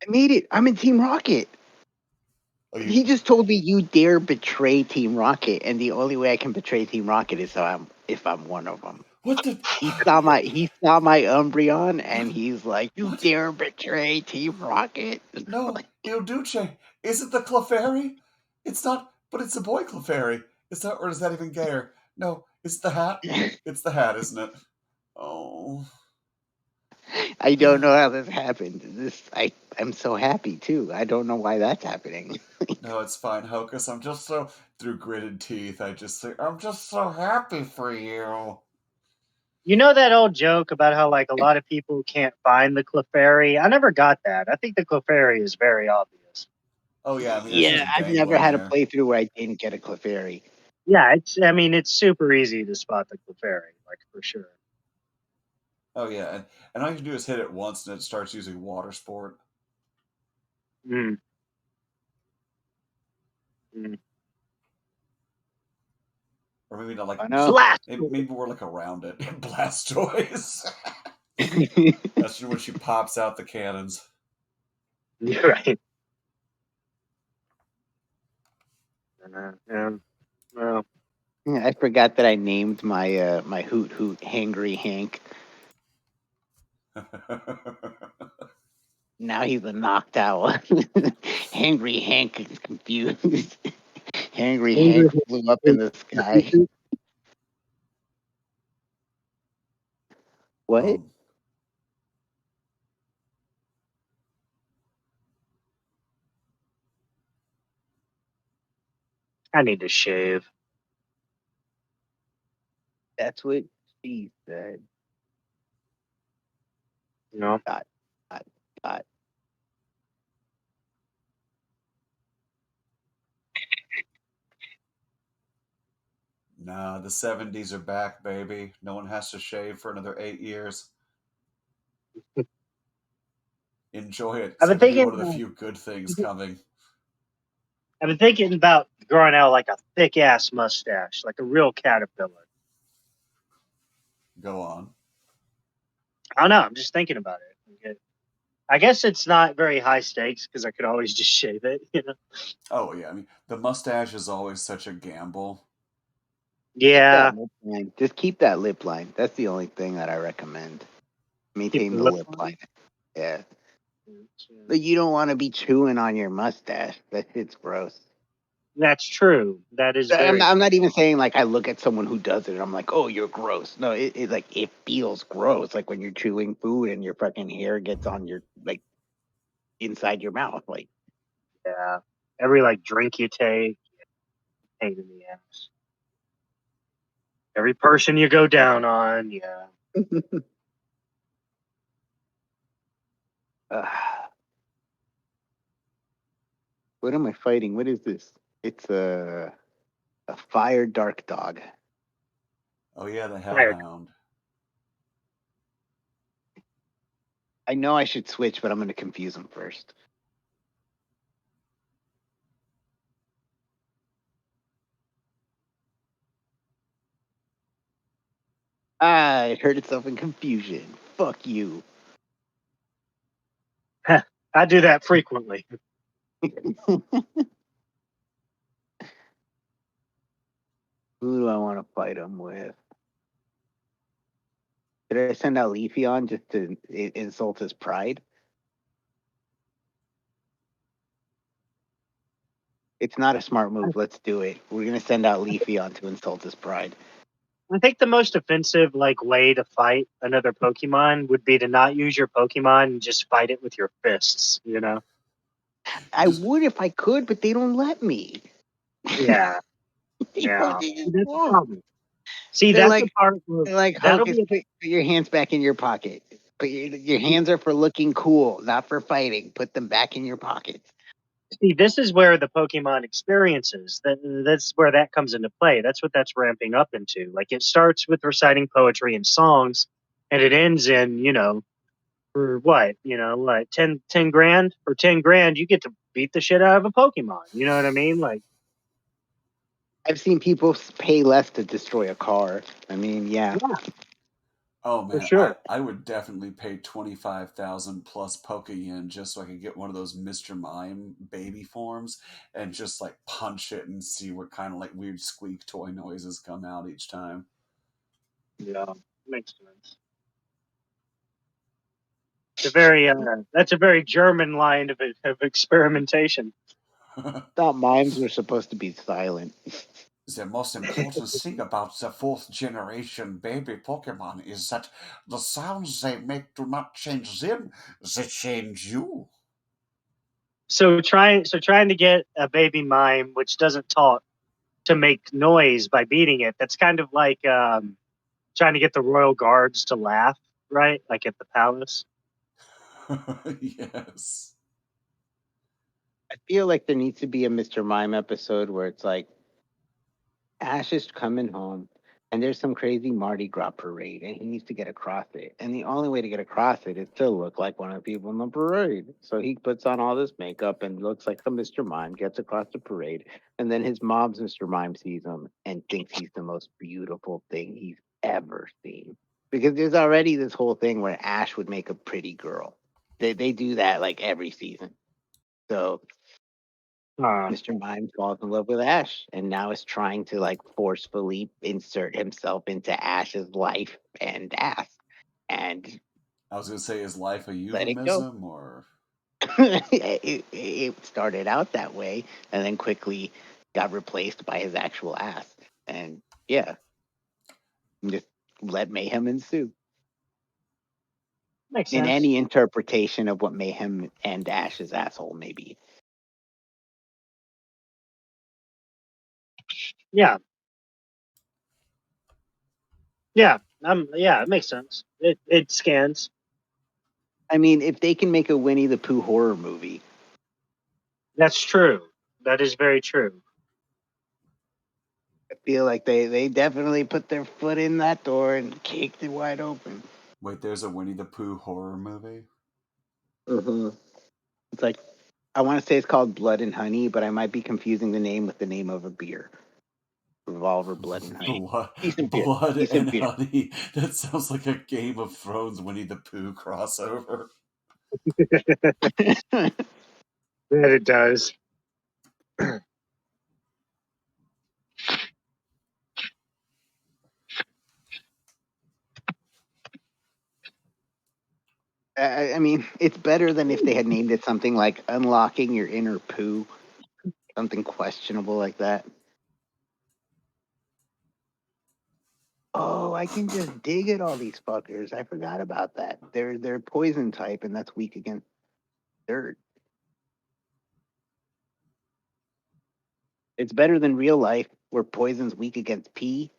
I made it. I'm in Team Rocket. Oh, you He just told me you dare betray Team Rocket, and the only way I can betray Team Rocket is if I'm one of them. what the He saw my Umbreon, and what he's like, "You what? dare betray Team Rocket?" No, Il Duce. Is it the Clefairy? It's not, but it's a boy Clefairy. Is that, or is that even gayer? No, it's the hat. It's the hat, isn't it? Oh. I don't know how this happened. I'm so happy too. I don't know why that's happening. No, it's fine, Hocus. I'm just so, through gritted teeth, I just say, I'm just so happy for you. You know that old joke about how like a lot of people can't find the Clefairy? I never got that. I think the Clefairy is very obvious. Oh, yeah, I mean, it's Yeah, just I've never dangling had a there. playthrough where I didn't get a Clefairy. Yeah, it's super easy to spot the Clefairy, like for sure. Oh, yeah, and all you can do is hit it once and it starts using water sport. Mm, mm. Or maybe not like, I know. Blast! maybe we're like around it. Blastoise. That's when she pops out the cannons. You're right. Well, I forgot that I named my Hoot Hoot Hangry Hank. Now he's a knocked out. Hangry Hank is confused. Hangry Angry Hank flew up in the sky. What? um, I need to shave. That's what she said. You know, Dot, dot, dot. nah, the 70s are back, baby. No one has to shave for another 8 years. Enjoy it. It's I've been going to be thinking. one of the few good things coming. I've been thinking about growing out like a thick ass mustache, like a real caterpillar. Go on. I don't know. I'm just thinking about it. I guess it's not very high stakes because I could always just shave it. You know. Oh, yeah. I mean, the mustache is always such a gamble. Yeah. That lip line. Just keep that lip line. That's the only thing that I recommend. Keep Maintain the the lip lip on. line. Yeah. Yeah. But you don't want to be chewing on your mustache. That shit's gross. That's true. That is very. I'm not even saying like I look at someone who does it and I'm like, oh, you're gross. No, it like it feels gross. Like when you're chewing food and your fucking hair gets on your like inside your mouth. Like Yeah. Every like drink you take, pain in the ass. Every person you go down on, yeah. uh, what am I fighting? What is this? It's a fire dark dog. Oh, yeah, the Fire. hellhound. I know I should switch, but I'm gonna confuse him first. I heard itself in confusion. Fuck you. I do that frequently. Who do I want to fight him with? Did I send out Leafeon just to insult his pride? It's not a smart move. Let's do it. We're gonna send out Leafeon to insult his pride. I think the most offensive way to fight another Pokemon would be to not use your Pokemon and just fight it with your fists. I would if I could, but they don't let me. Yeah. They Yeah. just That's the won't. problem. See, They're that's the part where They're like, that'll Hunkus, be. put your hands back in your pocket. But your hands are for looking cool, not for fighting. Put them back in your pockets. See, this is where the Pokemon experiences that's where that comes into play. That's what that's ramping up into. Like it starts with reciting poetry and songs, and it ends in for what like 10 grand. For 10 grand, you get to beat the shit out of a Pokemon. You know what I mean? Like, I've seen people pay less to destroy a car. I mean, yeah. yeah, Oh for man, sure. I would definitely pay 25,000 plus Pokeyen just so I could get one of those Mr. Mime baby forms and just like punch it and see what kind of like weird squeak toy noises come out each time. Yeah, makes sense. It's a very that's a very German line of experimentation. Thought mimes were supposed to be silent. The most important thing about the fourth generation baby Pokemon is that the sounds they make do not change them, they change you. So trying to get a baby mime which doesn't talk to make noise by beating it. That's kind of like trying to get the royal guards to laugh, right? Like at the palace. Yes. I feel like there needs to be a Mr. Mime episode where it's like Ash is coming home and there's some crazy Mardi Gras parade and he needs to get across it. And the only way to get across it is to look like one of the people in the parade. So he puts on all this makeup and looks like a Mr. Mime, gets across the parade, and then his mom's Mr. Mime sees him and thinks he's the most beautiful thing he's ever seen. Because there's already this whole thing where Ash would make a pretty girl. They do that like every season. So Mr. Mime falls in love with Ash and now is trying to like forcefully insert himself into Ash's life and ass and I was going to say, is life a let it go. euphemism or? It started out that way and then quickly got replaced by his actual ass. And yeah, just let mayhem ensue. Makes In sense. any interpretation of what mayhem and Ash's asshole may be. Yeah. Yeah. Yeah, it makes sense. It scans. I mean, if they can make a Winnie the Pooh horror movie, That's true. That is very true. I feel like they definitely put their foot in that door and kicked it wide open. Wait, there's a Winnie the Pooh horror movie? It's like, I want to say it's called Blood and Honey, but I might be confusing the name with the name of a beer. Revolver, Blood and Honey. Blood, Decent beer. Blood Decent and beer. Honey. That sounds like a Game of Thrones Winnie the Pooh crossover. That it does. I mean, it's better than if they had named it something like Unlocking Your Inner Pooh. Something questionable like that. Oh, I can just dig at all these fuckers. I forgot about that. They're poison type, and that's weak against dirt. It's better than real life, where poison's weak against pee.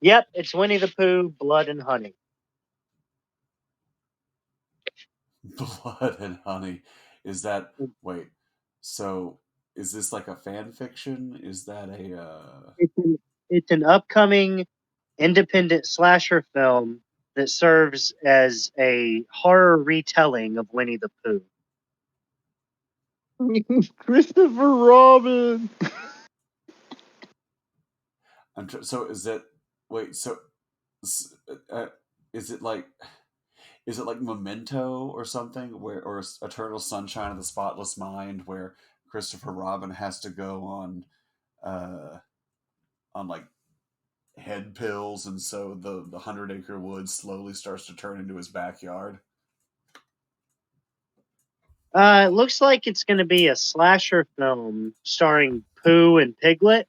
Yep, it's Winnie the Pooh, Blood and Honey. Blood and Honey. Is that, wait, so is this like a fan fiction? Is that a It's an upcoming independent slasher film that serves as a horror retelling of Winnie the Pooh. Christopher Robin. so is it, wait, so uh, is it like, is it like Memento or something, or Eternal Sunshine of the Spotless Mind, where Christopher Robin has to go on like head pills, and so the 100-acre woods slowly starts to turn into his backyard. It looks like it's going to be a slasher film starring Pooh and Piglet,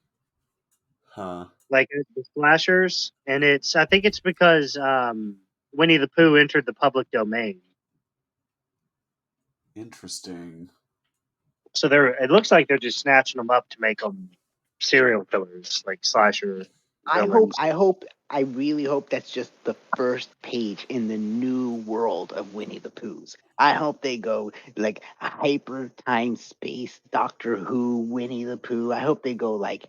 Huh. like the slashers, and I think it's because Winnie the Pooh entered the public domain. Interesting. So it looks like they're just snatching them up to make them serial killers, like slasher villains. I really hope that's just the first page in the new world of Winnie the Pooh's. I hope they go like hyper time space Doctor Who Winnie the Pooh. I hope they go like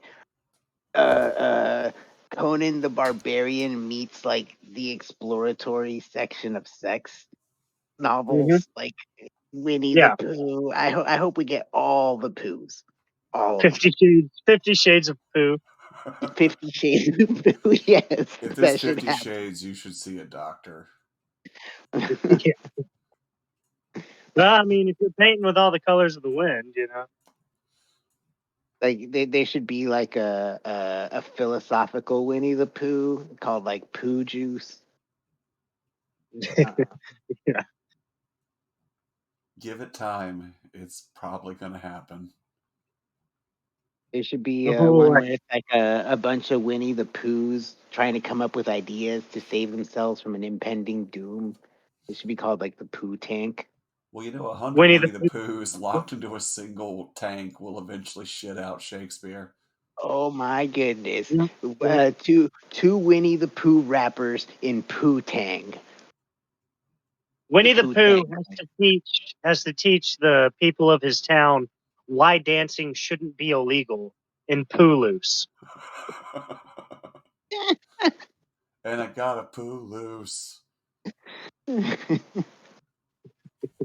Conan the Barbarian meets like the exploratory section of sex novels, like Winnie the Yeah, Pooh. I hope we get all the Poohs, all of them. 50 Shades of Pooh. 50 Shades of Pooh. Yes, If there's that should 50 happen. Shades, you should see a doctor. Yeah. Well, I mean, if you're painting with all the colors of the wind, Like they should be like a philosophical Winnie the Pooh called like Pooh Juice. yeah. Give it time. It's probably going to happen. There should be The whole, one like, where it's like a bunch of Winnie the Poohs trying to come up with ideas to save themselves from an impending doom. It should be called like the Pooh Tank. Well, 100 Winnie Winnie the the Pooh. Poohs locked into a single tank will eventually shit out Shakespeare. Oh my goodness! Yeah, yeah. Two Winnie the Pooh rappers in Pooh Tang. Winnie the Pooh Pooh Tang. has to teach the people of his town why dancing shouldn't be illegal in Pooh Loose. And I got a poo loose. I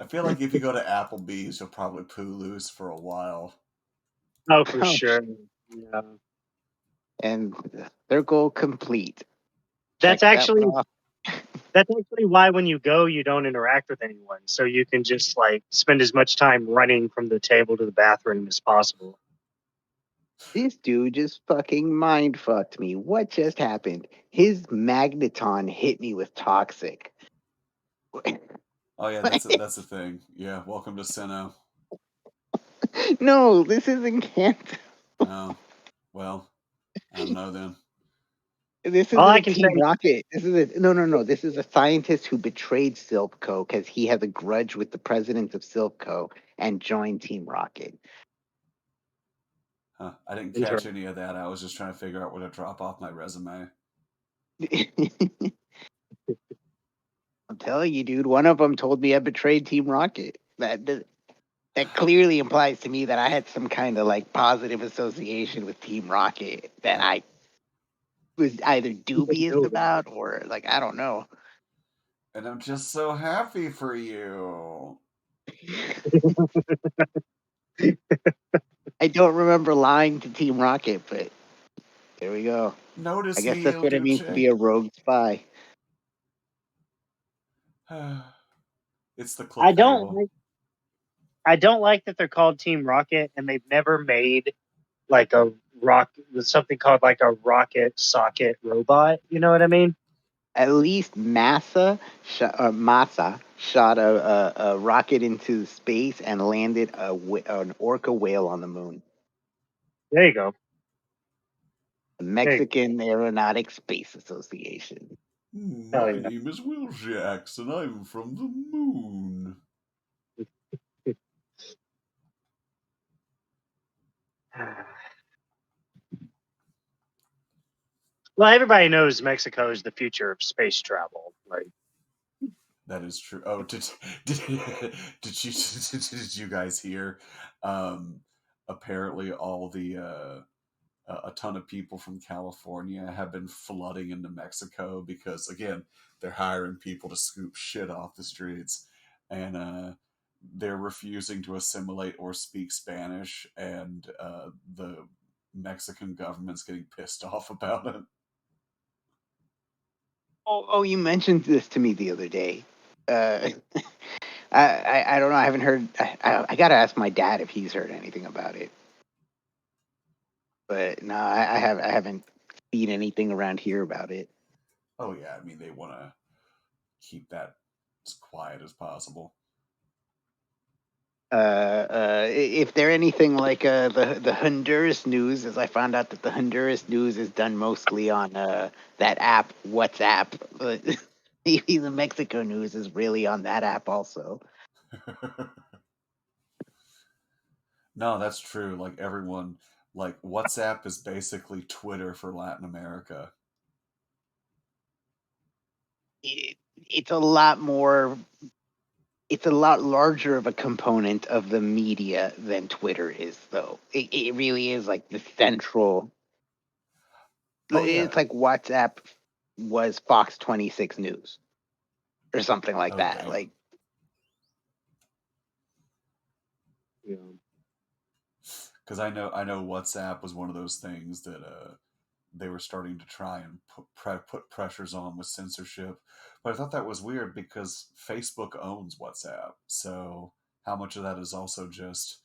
feel like if you go to Applebee's, you'll probably poo loose for a while. Oh, for Oh, sure. Yeah. and circle complete. That's Check that one actually off. that's actually why when you go, you don't interact with anyone, so you can just like spend as much time running from the table to the bathroom as possible. This dude just fucking mind fucked me. What just happened? His magneton hit me with toxic. Oh yeah, that's a thing. Yeah, welcome to Sinnoh. No, this isn't Kanto. Oh, well, I don't know then. This All isn't I a can Team say, Rocket. No. This is a scientist who betrayed Silph because he has a grudge with the president of Silph and joined Team Rocket. Huh, I didn't catch any of that. I was just trying to figure out where to drop off my resume. I'm telling you, dude. One of them told me I betrayed Team Rocket. That clearly implies to me that I had some kind of like positive association with Team Rocket that I was either dubious about or like I don't know. And I'm just so happy for you. I don't remember lying to Team Rocket, but there we go. I Notice guess me, that's Il what it means to Duce. be a rogue spy. It's the I click don't fable. like I don't like that they're called Team Rocket and they've never made like a something called like a rocket socket robot. You know what I mean? At least Massa shot a rocket into space and landed an orca whale on the moon. There you go. The Mexican Aeronautics Space Association. My Hell yeah. name is Will Jackson. I'm from the moon. Well, everybody knows Mexico is the future of space travel. Like, That is true. Oh, did you guys hear? Apparently, all the a ton of people from California have been flooding into Mexico because, again, they're hiring people to scoop shit off the streets, and they're refusing to assimilate or speak Spanish, and the Mexican government's getting pissed off about it. Oh, you mentioned this to me the other day. Uh, I don't know. I haven't heard. I gotta ask my dad if he's heard anything about it. But no, I haven't seen anything around here about it. Oh yeah, I mean they want to keep that as quiet as possible. If they're anything like the Honduras news, as I found out that the Honduras news is done mostly on that app WhatsApp, but maybe the Mexico news is really on that app also. No, that's true. Like everyone, like WhatsApp is basically Twitter for Latin America. It's a lot more. It's a lot larger of a component of the media than Twitter is, though. It really is like the central. Oh yeah. It's like WhatsApp was Fox 26 News or something like Oh that. damn. Like, Yeah. Because I know WhatsApp was one of those things that they were starting to try and put pressures on with censorship. But I thought that was weird because Facebook owns WhatsApp. So how much of that is also just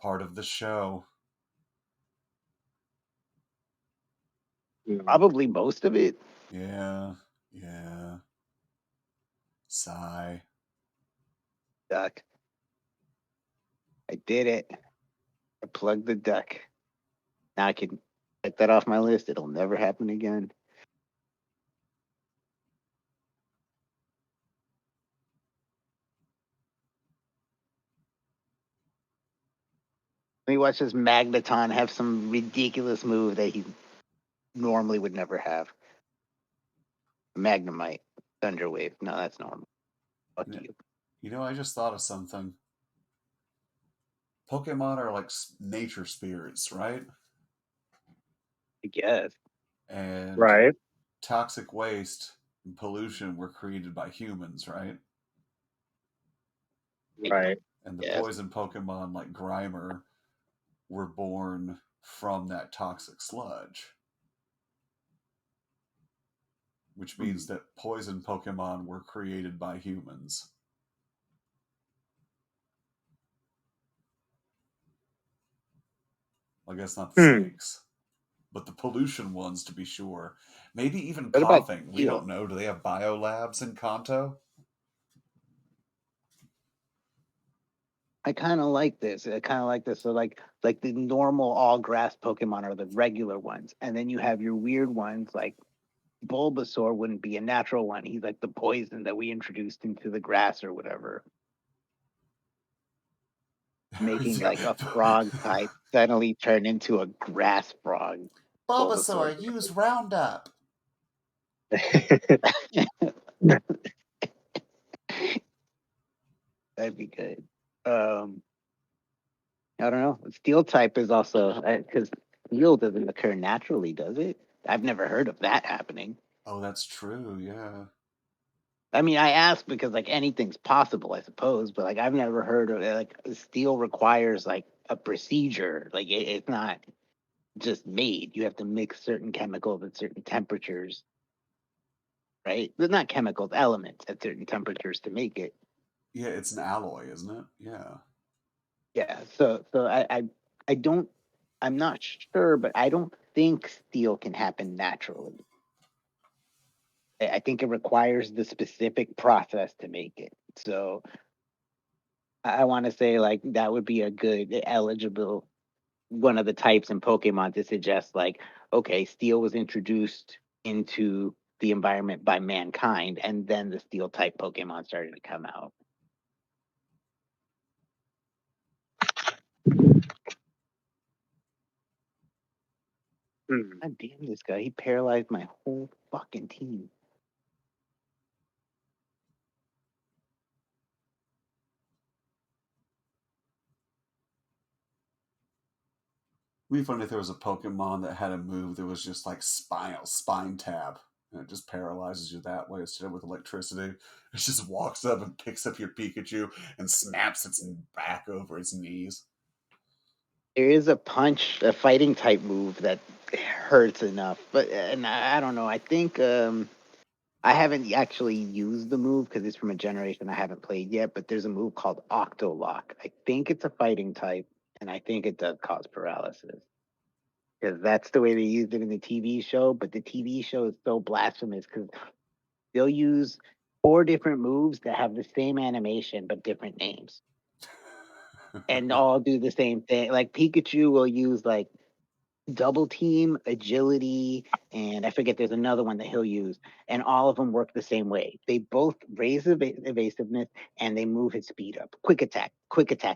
part of the show? Yeah. probably most of it. Yeah, yeah. Sigh. Duck. I did it. I plugged the duck. Now I can check that off my list. It'll never happen again. Let me watch this Magneton have some ridiculous move that he normally would never have. Magnemite. Thunderwave. No, that's normal. Fuck You know, you. you know, I just thought of something. Pokemon are like nature spirits, right? I guess. And Right. toxic waste and pollution were created by humans, right? Right. And the Yes. poison Pokemon like Grimer were born from that toxic sludge, which means that poison Pokemon were created by humans. I guess not the Hmm. snakes, but the pollution ones to be sure. Maybe even What about coughing. We Steel? don't know. Do they have biolabs in Kanto? I kind of like this. I kind of like this. So like the normal all grass Pokemon are the regular ones, and then you have your weird ones like Bulbasaur wouldn't be a natural one. He's like the poison that we introduced into the grass or whatever, making like a frog type suddenly turn into a grass frog. Bulbasaur. Bulbasaur, use Roundup. That'd be good. I don't know. Steel type is also because steel doesn't occur naturally, does it? I've never heard of that happening. Oh, that's true. Yeah. I mean, I ask because like anything's possible, I suppose, but like I've never heard of like steel requires like a procedure. Like it's not just made. You have to mix certain chemicals at certain temperatures, right? They're not chemicals, elements at certain temperatures to make it. Yeah, it's an alloy, isn't it? Yeah. Yeah. So I don't. I'm not sure, but I don't think steel can happen naturally. I think it requires the specific process to make it. So I want to say like that would be a good eligible one of the types in Pokemon to suggest like, okay, steel was introduced into the environment by mankind, and then the steel type Pokemon started to come out. Hmm. God damn this guy. He paralyzed my whole fucking team. It'd be funny if there was a Pokemon that had a move that was just like spine tap. And it just paralyzes you that way instead of with electricity. It just walks up and picks up your Pikachu and snaps its back over its knees. There is a fighting type move that hurts enough, but and I don't know. I think I haven't actually used the move because it's from a generation I haven't played yet, but there's a move called Octolock. I think it's a fighting type, and I think it does cause paralysis. Because that's the way they used it in the TV show, but the TV show is so blasphemous because they'll use 4 different moves that have the same animation but different names and all do the same thing. Like Pikachu will use like double team, agility, and I forget there's another one that he'll use, and all of them work the same way. They both raise evasiveness and they move his speed up. Quick attack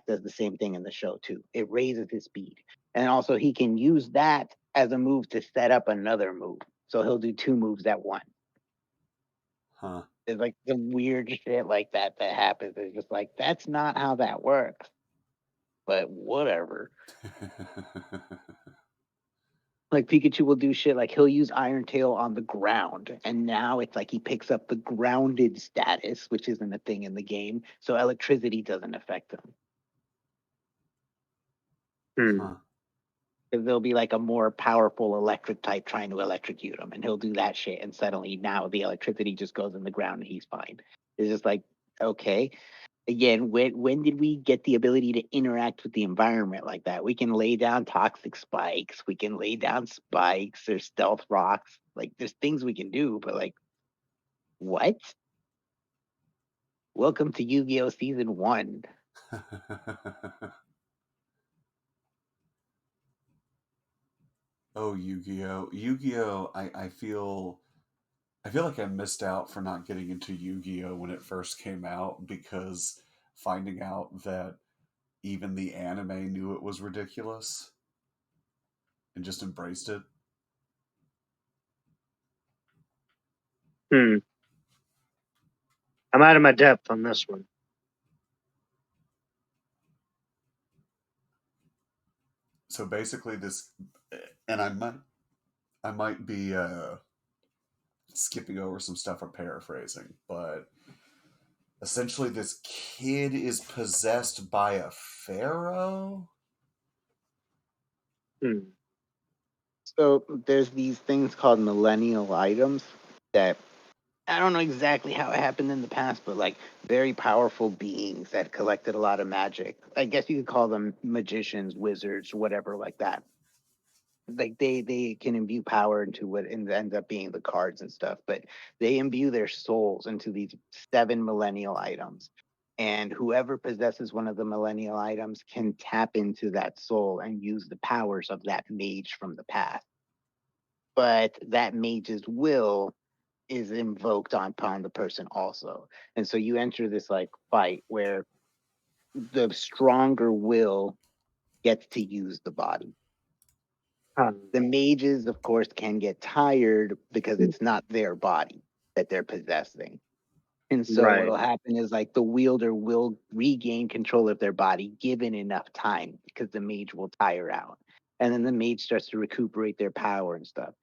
does the same thing in the show too. It raises his speed, and also he can use that as a move to set up another move. So he'll do 2 moves at once. Huh. It's like the weird shit like that that happens. It's just like that's not how that works. But whatever. Like Pikachu will do shit like he'll use Iron Tail on the ground, and now it's like he picks up the grounded status, which isn't a thing in the game, so electricity doesn't affect him. Huh. Because there'll be like a more powerful electric type trying to electrocute him, and he'll do that shit, and suddenly now the electricity just goes in the ground and he's fine. It's just like, okay. Again, when did we get the ability to interact with the environment like that? We can lay down toxic spikes, we can lay down spikes or stealth rocks. Like there's things we can do, but like what? Welcome to Yu-Gi-Oh! Season 1. Oh, Yu-Gi-Oh! Yu-Gi-Oh! I feel like I missed out for not getting into Yu-Gi-Oh! When it first came out because finding out that even the anime knew it was ridiculous and just embraced it. I'm out of my depth on this one. So basically this, and I might be skipping over some stuff or paraphrasing, but essentially this kid is possessed by a pharaoh. So there's these things called millennial items that I don't know exactly how it happened in the past, but like very powerful beings that collected a lot of magic. I guess you could call them magicians, wizards, whatever like that. Like they can imbue power into what ends up being the cards and stuff, but they imbue their souls into these 7 millennial items. And whoever possesses one of the millennial items can tap into that soul and use the powers of that mage from the past. But that mage's will is invoked upon the person also. And so you enter this like fight where the stronger will gets to use the body. The mages, of course, can get tired because it's not their body that they're possessing. And so Right. what'll happen is like the wielder will regain control of their body given enough time because the mage will tire out. And then the mage starts to recuperate their power and stuff.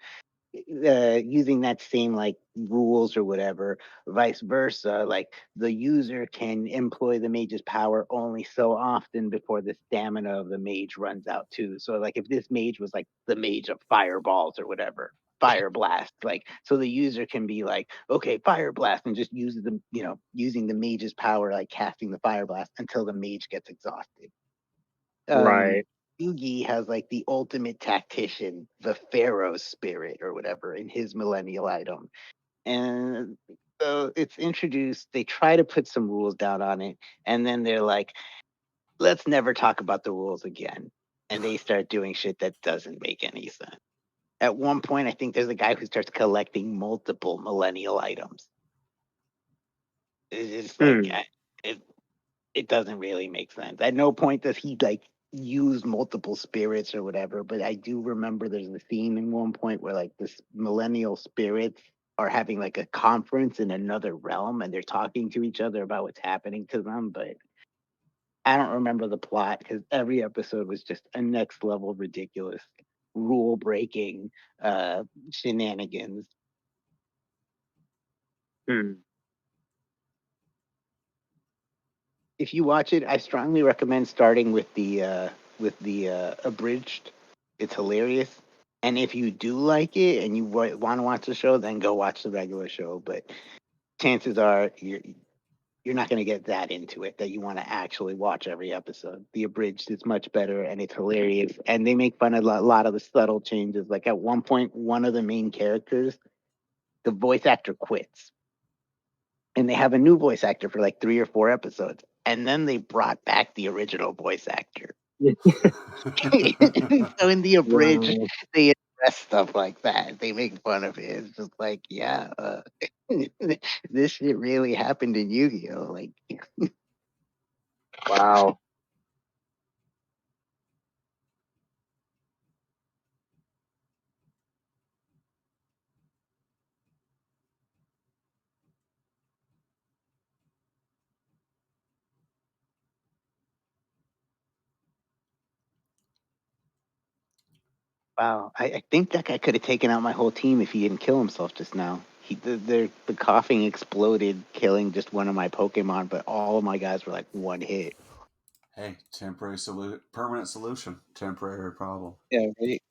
Using that same like rules or whatever, vice versa, like the user can employ the mage's power only so often before the stamina of the mage runs out too. So like if this mage was like the mage of fireballs or whatever, fire blast, like so the user can be like, okay, fire blast, and just use the using the mage's power, like casting the fire blast until the mage gets exhausted. Right. Yugi has like the ultimate tactician, the Pharaoh's spirit or whatever in his millennial item. And so it's introduced, they try to put some rules down on it, and then they're like, let's never talk about the rules again. And they start doing shit that doesn't make any sense. At one point, I think there's a guy who starts collecting multiple millennial items. It's just like, it, it doesn't really make sense. At no point does he like use multiple spirits or whatever, but I do remember there's a scene in one point where like this millennial spirits are having like a conference in another realm and they're talking to each other about what's happening to them, but I don't remember the plot because every episode was just a next level ridiculous rule breaking shenanigans. If you watch it, I strongly recommend starting with the abridged. It's hilarious. And if you do like it and you want to watch the show, then go watch the regular show. But chances are you're not going to get that into it that you want to actually watch every episode. The abridged is much better and it's hilarious. And they make fun of a lot of the subtle changes. Like at one point, one of the main characters, the voice actor quits. And they have a new voice actor for like 3 or 4 episodes. And then they brought back the original voice actor. So in the abridged, Wow. they address stuff like that. They make fun of it. It's just like, yeah, this shit really happened in Yu-Gi-Oh! Like, Wow. wow. I think that guy could have taken out my whole team if he didn't kill himself just now. The coughing exploded, killing just one of my Pokemon, but all of my guys were like one hit. Hey, permanent solution, temporary problem. Yeah, right.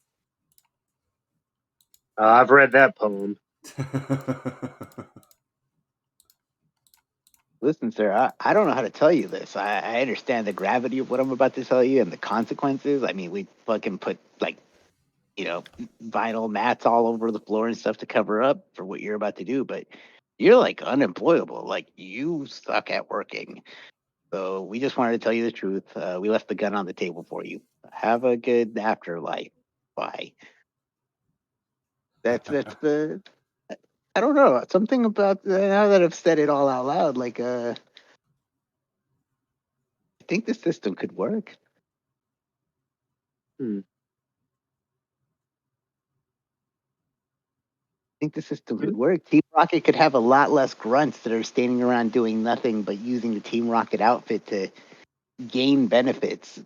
I've read that poem. Listen, sir, I don't know how to tell you this. I understand the gravity of what I'm about to tell you and the consequences. I mean, we fucking put like, vinyl mats all over the floor and stuff to cover up for what you're about to do, but you're like unemployable. Like you suck at working. So we just wanted to tell you the truth. We left the gun on the table for you. Have a good afterlife. Bye. That's the. I don't know, something about now that I've said it all out loud. Like I think the system could work. Hmm. I think the system could work. Team Rocket could have a lot less grunts that are standing around doing nothing but using the Team Rocket outfit to gain benefits.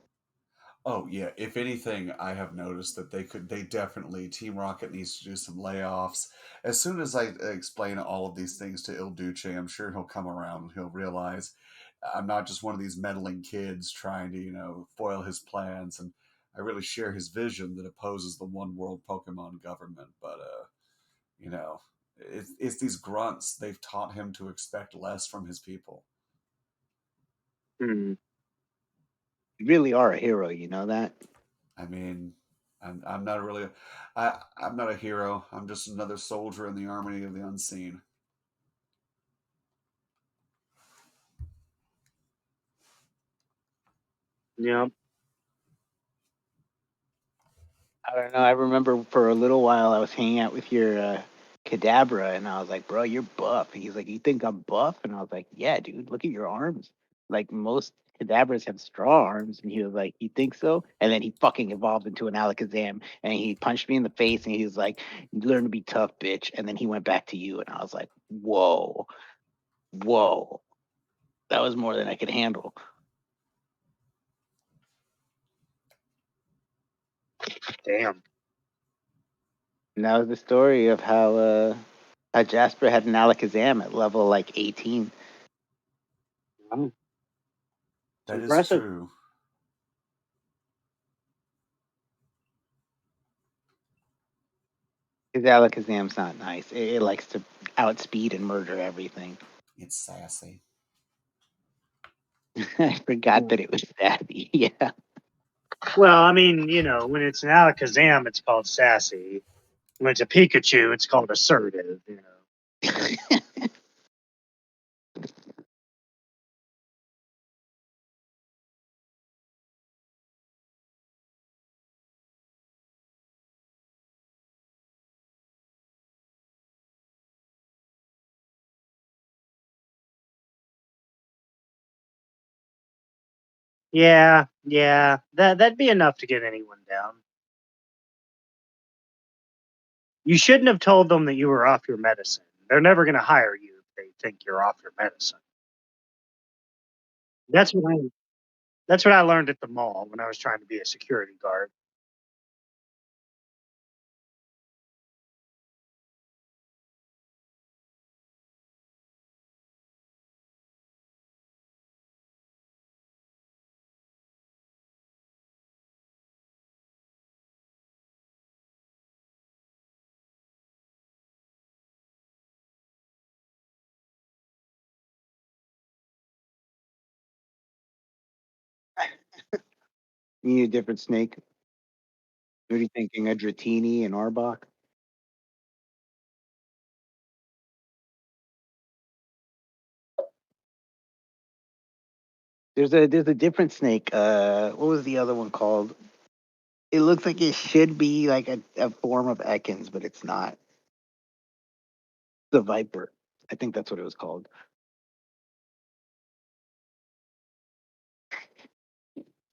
Oh yeah, if anything, I have noticed that they definitely, Team Rocket needs to do some layoffs. As soon as I explain all of these things to Il Duce, I'm sure he'll come around and he'll realize I'm not just one of these meddling kids trying to, foil his plans, and I really share his vision that opposes the one world Pokemon government. But you know, it's these grunts. They've taught him to expect less from his people. Hmm. You really are a hero, you know that? I mean, I'm not really, I'm not a hero. I'm just another soldier in the army of the unseen. Yeah. I don't know. I remember for a little while I was hanging out with your Kadabra, and I was like, "Bro, you're buff." And he's like, "You think I'm buff?" And I was like, "Yeah, dude. Look at your arms. Like most Kadabras have straw arms." And he was like, "You think so?" And then he fucking evolved into an Alakazam, and he punched me in the face, and he was like, "You learn to be tough, bitch." And then he went back to you, and I was like, "Whoa, whoa." That was more than I could handle. Damn. And that was the story of how Jasper had an Alakazam at level like 18. Wow. It's That is impressive. true. His Alakazam's not nice. It likes to outspeed and murder everything. It's sassy. I forgot Yeah. that it was Savvy. Yeah. Well, I mean, when it's an Alakazam, it's called sassy. When it's a Pikachu, it's called assertive. Yeah, yeah. That'd be enough to get anyone down. You shouldn't have told them that you were off your medicine. They're never going to hire you if they think you're off your medicine. That's what I. That's what I learned at the mall when I was trying to be a security guard. You need a different snake. What are you thinking? A Dratini and Arbok? There's a different snake. What was the other one called? It looks like it should be like a form of Ekans, but it's not. The Viper. I think that's what it was called.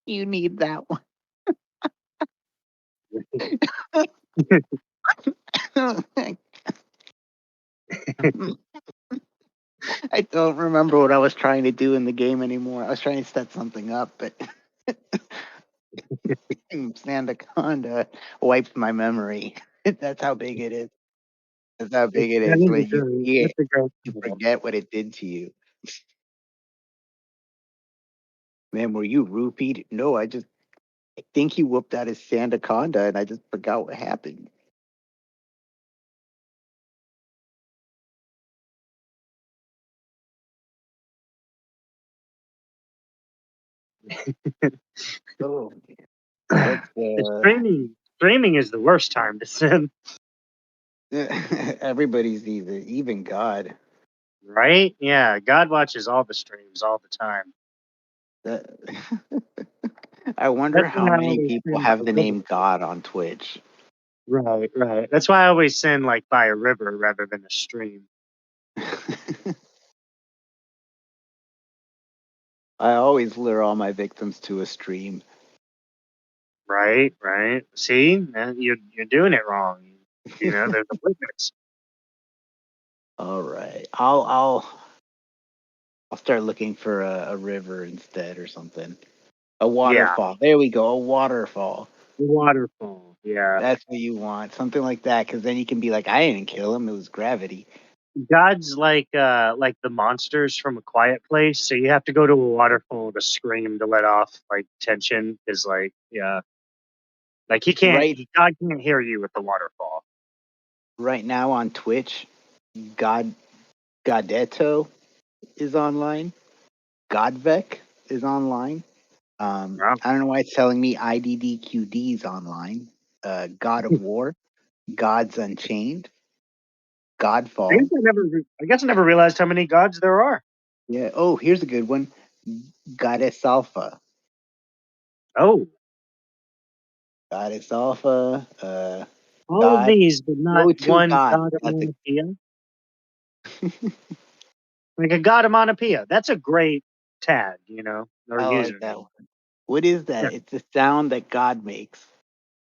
You need that one. I don't remember what I was trying to do in the game anymore. I was trying to set something up, but Sandaconda wiped my memory. That's how big it is. That's how big it is when That's a great you title. forget what it did to you. Man, were you roofied? No, I think he whooped out his Sandaconda and I just forgot what happened. Oh, let's Streaming is the worst time to sin, everybody's even God. right? Yeah, God watches all the streams all the time. I wonder That's how why I many always people send have by the river. name God on Twitch. Right, right. That's why I always send like by a river rather than a stream. I always lure all my victims to a stream. Right, right. See, man, you're doing it wrong. You know, there's a witness. All right, I'll start looking for a river instead or something. A Yeah, waterfall. There we go. A waterfall. waterfall. Yeah, That's what you want. Something like that, because then you can be like, I didn't kill him. It was gravity. God's like the monsters from A Quiet Place. So you have to go to a waterfall to scream to let off like tension. Is like like God can't hear you with the waterfall. Right now on Twitch, God Godetto is online. Godvec is online. Wow. I don't know why it's telling me IDDQD is online. God of War, Gods Unchained, Godfall. I guess I never realized how many gods there are. Yeah. Oh, here's a good one. Goddess Alpha. Oh, Goddess Alpha. all of God. these, but not Oh, two one gods. god That's onomatopoeia. Like a god onomatopoeia. That's a great tag, you know, or I like user. that one. What is Yeah. that? It's the sound that God makes.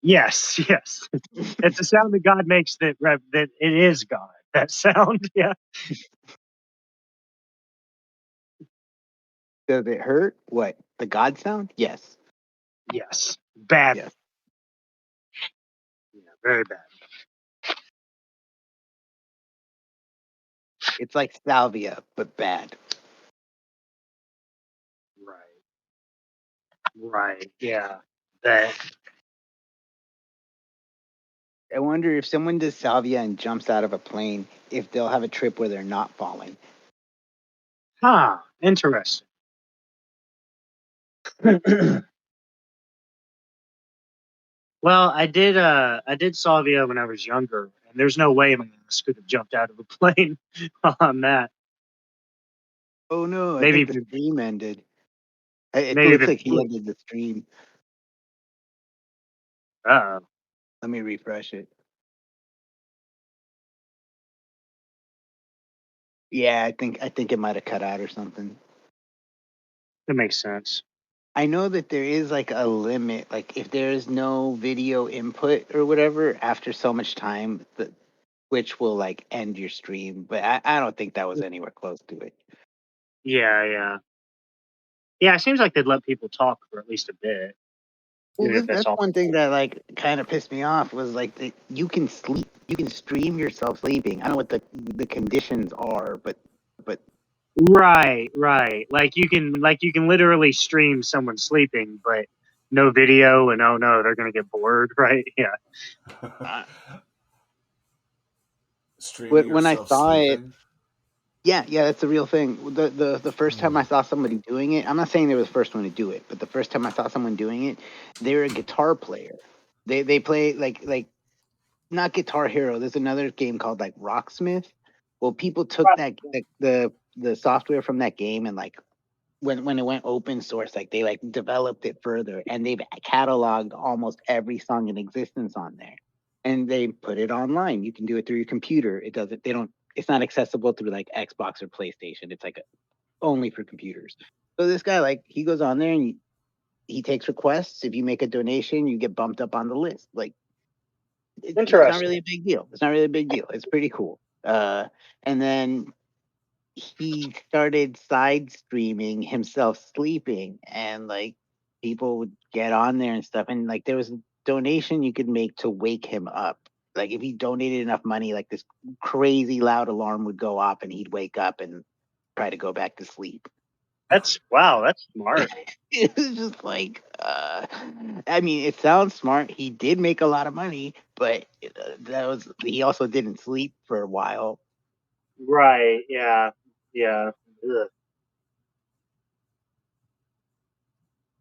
Yes, yes. It's a sound that God makes that it is God. That sound, yeah. Does it hurt? What? The God sound? Yes. Yes. Bad. Yes. Yeah, very bad. It's like salvia, but bad. Right. Right. Yeah. That I wonder if someone does salvia and jumps out of a plane, if they'll have a trip where they're not falling. Interesting. Well, I did salvia when I was younger, and there's no way my ass could have jumped out of a plane on that. Oh no, I Maybe think the even stream ended. It maybe looks even like he ended the stream. uh Let me refresh it. Yeah, I think it might have cut out or something. that makes sense. I know that there is like a limit, like if there is no video input or whatever after so much time, the Twitch will like end your stream. But I don't think that was anywhere close to it. Yeah, yeah. Yeah, it seems like they'd let people talk for at least a bit. Well, Even if that's that's all. one thing that like kind of pissed me off was like you can sleep, you can stream yourself sleeping. I don't know what the conditions are, but Right, right. Like you can literally stream someone sleeping, but no video and oh no, they're gonna get bored, right? Yeah. uh, Streaming when I yourself saw it, sleeping? Yeah, that's the real thing. The first time I saw somebody doing it, I'm not saying they were the first one to do it, but the first time I saw someone doing it, they're a guitar player. They play like not Guitar Hero. There's another game called like Rocksmith. Well, people took that the software from that game and like when it went open source, like they like developed it further and they've cataloged almost every song in existence on there. And they put it online. You can do it through your computer. It doesn't they don't it's not accessible through like Xbox or PlayStation. It's like only for computers. So this guy like he goes on there and he takes requests. If you make a donation, you get bumped up on the list. Like it's not really a big deal. It's not really a big deal. It's pretty cool. And then he started side streaming himself sleeping, and like people would get on there and stuff, and like there was a donation you could make to wake him up. Like if he donated enough money, like this crazy loud alarm would go off, and he'd wake up and try to go back to sleep. That's smart. It was just like, I mean, it sounds smart. He did make a lot of money, but he also didn't sleep for a while. Right? Yeah. Ugh.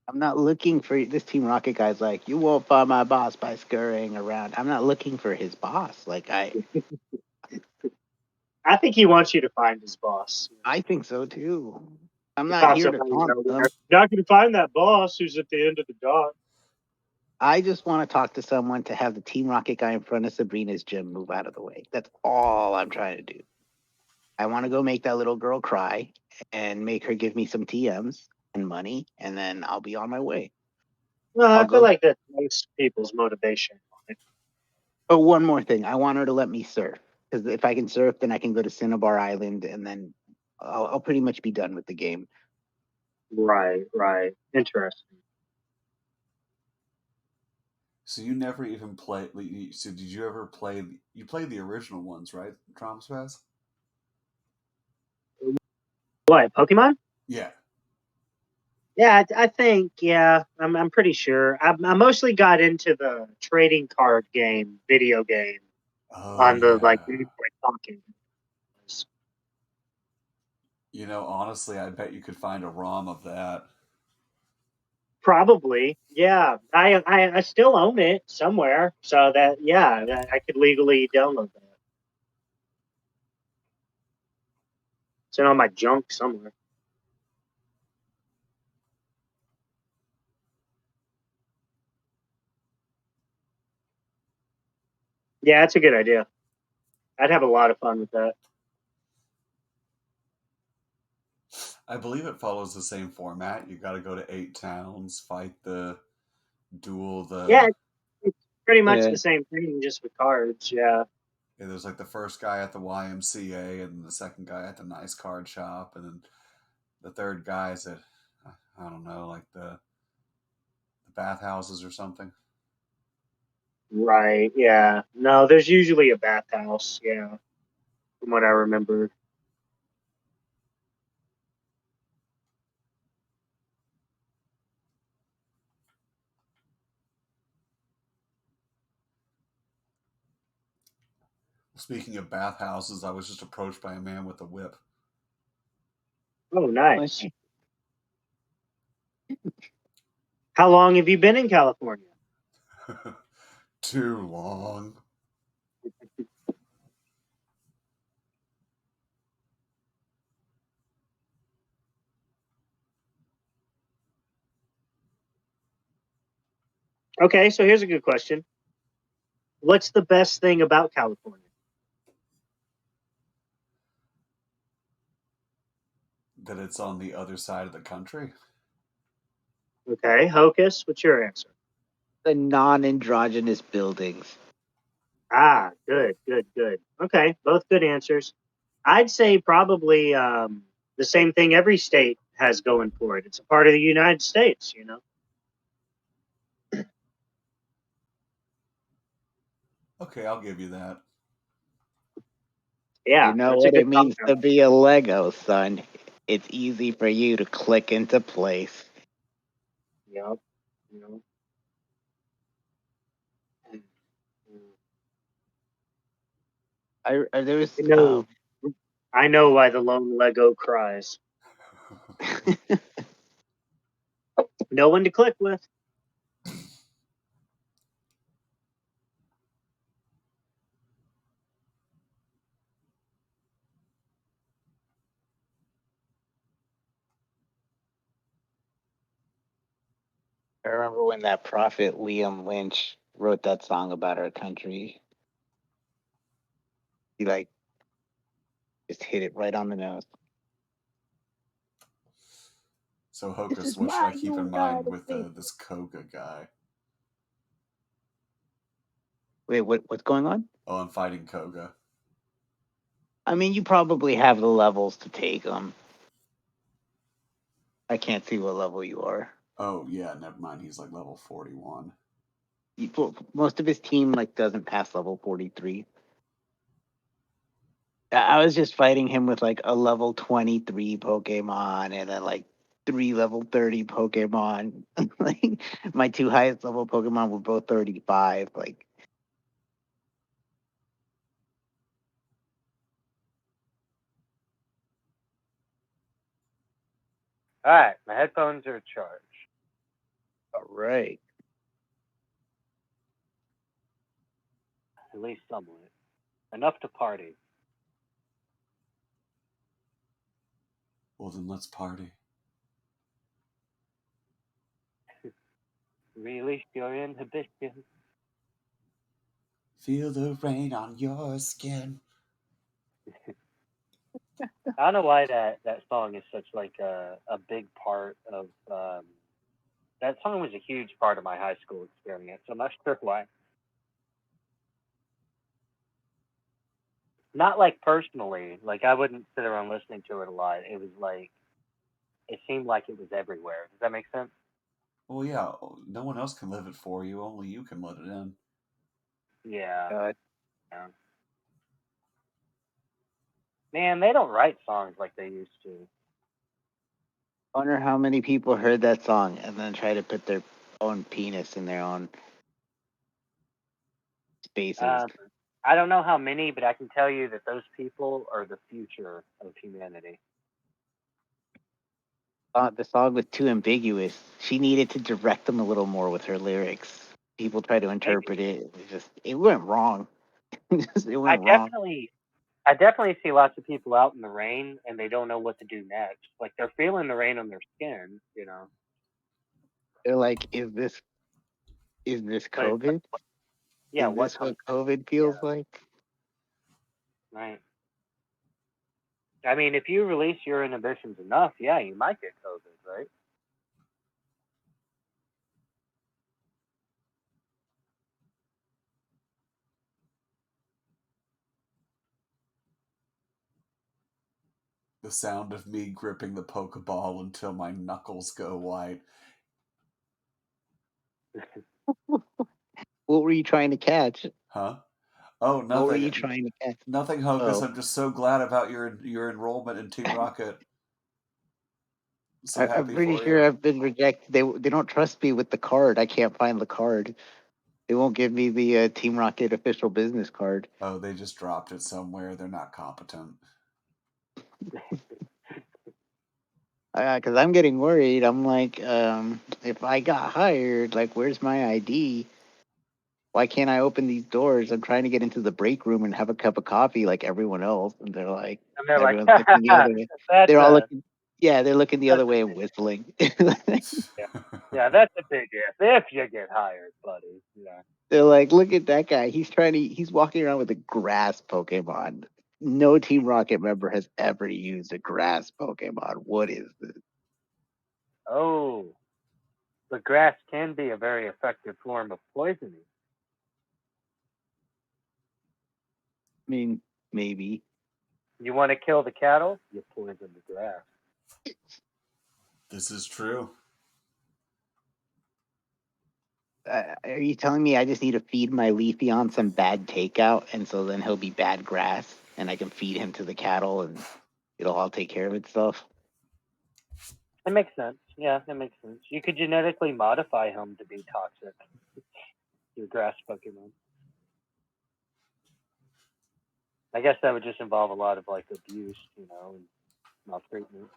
I'm not looking for this Team Rocket guy's like, you won't find my boss by scurrying around. I'm not looking for his boss. Like I think he wants you to find his boss. I think so too. I'm He not here to constantly, taunt you're them. not going to find that boss who's at the end of the dock. I just want to talk to someone to have the Team Rocket guy in front of Sabrina's gym move out of the way. That's all I'm trying to do. I want to go make that little girl cry and make her give me some TMs and money, and then I'll be on my way. Well, I'll I feel go. like that's most people's motivation. Oh, one more thing. I want her to let me surf because if I can surf, then I can go to Cinnabar Island, and then I'll pretty much be done with the game. Right. Interesting. So you never even played. So did you ever play? You played the original ones, right? Trauma Spaz? What, Pokemon? Yeah. Yeah, I think, yeah, I'm pretty sure. I mostly got into the trading card video game Oh on the like yeah. Game Boy Pocket. You know, honestly, I bet you could find a ROM of that. Probably, yeah. I still own it somewhere, so that I could legally download that. It's in all my junk somewhere. Yeah, that's a good idea. I'd have a lot of fun with that. I believe it follows the same format. You got to go to 8 towns, fight the duel. Yeah, it's pretty much Yeah. the same thing, just with cards. Yeah. There's like the first guy at the YMCA, and the second guy at the nice card shop, and then the third guy's at I don't know, like the bathhouses or something. Right. Yeah. No, there's usually a bathhouse. Yeah, from what I remember. Speaking of bathhouses, I was just approached by a man with a whip. Oh, nice. How long have you been in California? Too long. Okay, so here's a good question. What's the best thing about California? That it's on the other side of the country. Okay, Hocus, what's your answer? The non-androgynous buildings. Ah, good. Okay, both good answers. I'd say probably the same thing every state has going for it. It's a part of the United States, you know? Okay, I'll give you that. Yeah, You know that's a what good it means comment. to be a Lego, son. It's easy for you to click into place. Yep. You know? There was I know. I know why the lone Lego cries. No one to click with. I remember when that prophet Liam Lynch wrote that song about our country. He like just hit it right on the nose. So This Hocus, is what should I my keep in mind with this Koga guy? Wait, what's going on? Oh, I'm fighting Koga. I mean, you probably have the levels to take them. I can't see what level you are. Oh yeah, never mind. He's like level 41. Most of his team like doesn't pass level 43. I was just fighting him with like a level 23 Pokemon and then like 3 level 30 Pokemon. Like my 2 highest level Pokemon were both 35. Like All right, my headphones are charged. all right. At least somewhat. Enough to party. Well then let's party. Release your inhibitions. Feel the rain on your skin. I don't know why that song is such like a big part of that song was a huge part of my high school experience. I'm not sure why. Not like personally. Like I wouldn't sit around listening to it a lot. It was like it seemed like it was everywhere. Does that make sense? Well, yeah, no one else can live it for you. Only you can let it in. Yeah. God. Yeah. Man, they don't write songs like they used to. I wonder how many people heard that song and then try to put their own penis in their own spaces. I don't know how many, but I can tell you that those people are the future of humanity. The song was too ambiguous. She needed to direct them a little more with her lyrics. People try to interpret it. It went wrong. It I went wrong. definitely see lots of people out in the rain and they don't know what to do next. Like they're feeling the rain on their skin, you know. They're like, is this But it's COVID? yeah, Is what this comes what COVID feels like? right? I mean, if you release your inhibitions enough, yeah, you might get COVID, right? The sound of me gripping the Pokeball until my knuckles go white. What were you trying to catch? Huh? Oh, What were nothing. you trying to catch? Nothing, Hocus. Oh, I'm just so glad about your enrollment in Team Rocket. I'm so I'm happy pretty for sure you. I've been rejected. They don't trust me with the card. I can't find the card. They won't give me the Team Rocket official business card. Oh, they just dropped it somewhere. They're not competent. Because I'm getting worried. I'm like, if I got hired, like, where's my ID? Why can't I open these doors? I'm trying to get into the break room and have a cup of coffee like everyone else. And they're like, And they're like, everyone's looking the other way. that's They're all a looking, yeah, they're looking the that's other way and a whistling. yeah, that's a big if you get hired, buddy. Yeah. They're like, look at that guy. He's walking around with a grass Pokemon. No Team Rocket member has ever used a grass Pokemon. What is this? Oh, the grass can be a very effective form of poisoning. I mean, maybe. You want to kill the cattle? You poison the grass. This is true. Are you telling me I just need to feed my Leafeon some bad takeout, and so then he'll be bad grass, and I can feed him to the cattle, and it'll all take care of itself? It makes sense. Yeah, it makes sense. You could genetically modify him to be toxic. Your grass Pokemon. I guess that would just involve a lot of like abuse, you know, and maltreatment.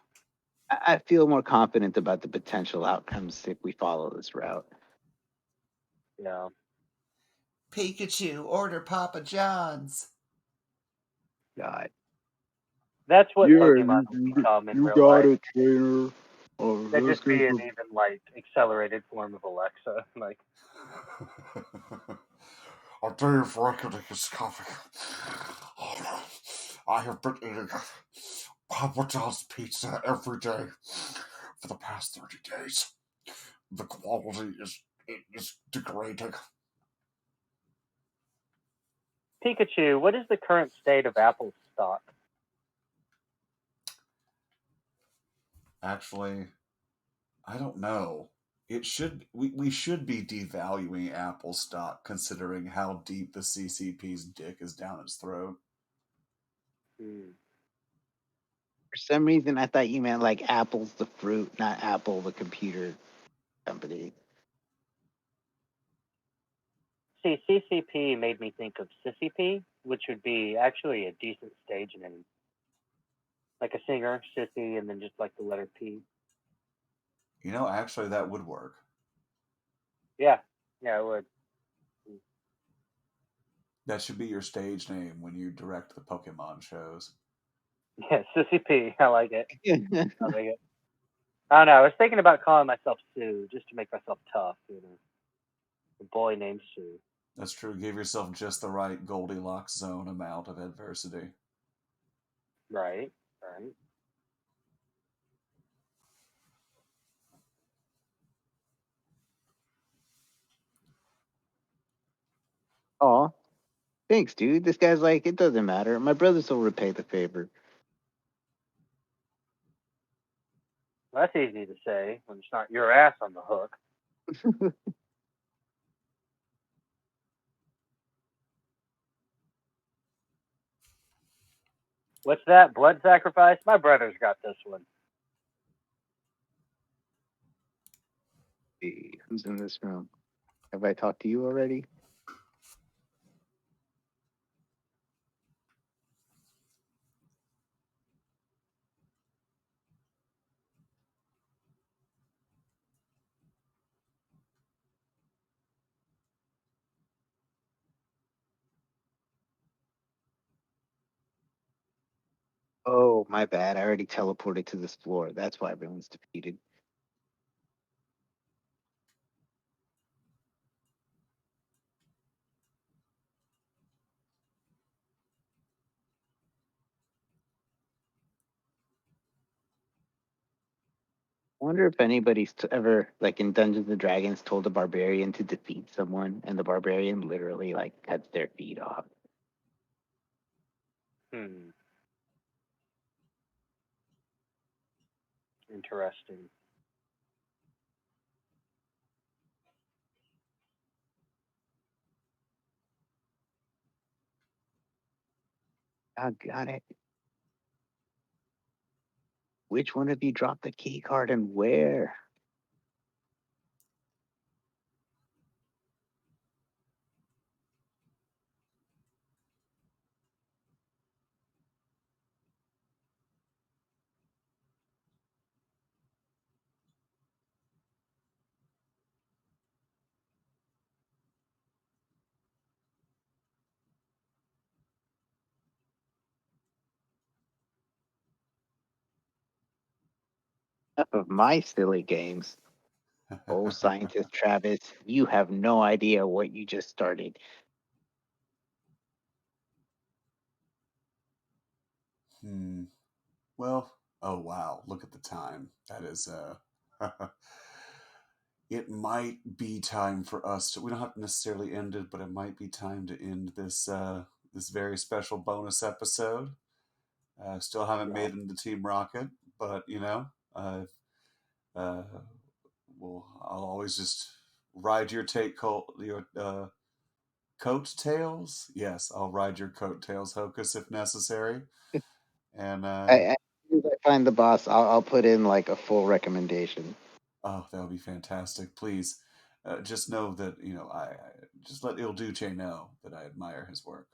I feel more confident about the potential outcomes if we follow this route. Yeah. Pikachu, order Papa John's. God. That's what Yeah, Pokemon will become in you real got life. it, trainer. Oh, They'd let's just be get an the even like accelerated form of Alexa. Like, A day of reckoning is coming. I have been eating Papa John's pizza every day for the past 30 days. The quality is degrading. Pikachu, what is the current state of Apple's stock? Actually, I don't know. We should be devaluing Apple stock considering how deep the CCP's dick is down its throat. For some reason, I thought you meant like Apple's the fruit, not Apple the computer company. See, CCP made me think of Sissy which would be actually a decent stage name. Like a singer, Sissy, and then just like the letter P. You know, actually, that would work. Yeah, it would. That should be your stage name when you direct the Pokemon shows. Yeah, Sissy P. I like it. I like it. I don't know. I was thinking about calling myself Sue just to make myself tough, you know. A boy named Sue. That's true. Give yourself just the right Goldilocks zone amount of adversity. Right. Aw, thanks, dude. This guy's like, it doesn't matter. My brothers will repay the favor. Well, that's easy to say when it's not your ass on the hook. What's that? Blood sacrifice? My brother's got this one. Hey, who's in this room? Have I talked to you already? Oh, my bad. I already teleported to this floor. That's why everyone's defeated. I wonder if anybody's ever, like in Dungeons and Dragons, told a barbarian to defeat someone, and the barbarian literally like cuts their feet off. Interesting. I got it. Which one of you dropped the key card and where? Enough of my silly games. Oh, scientist Travis, you have no idea what you just started. Well, oh wow, look at the time. That is it might be time for us to, we don't have to necessarily end it, but it might be time to end this very special bonus episode. Still haven't made it into Team Rocket, but you know, uh, I'll always just ride your coattails. Yes, I'll ride your coattails, Hocus, if necessary. And As soon as I find the boss, I'll put in like a full recommendation. oh, that would be fantastic. Please, just know that I just let Il Duce know that I admire his work.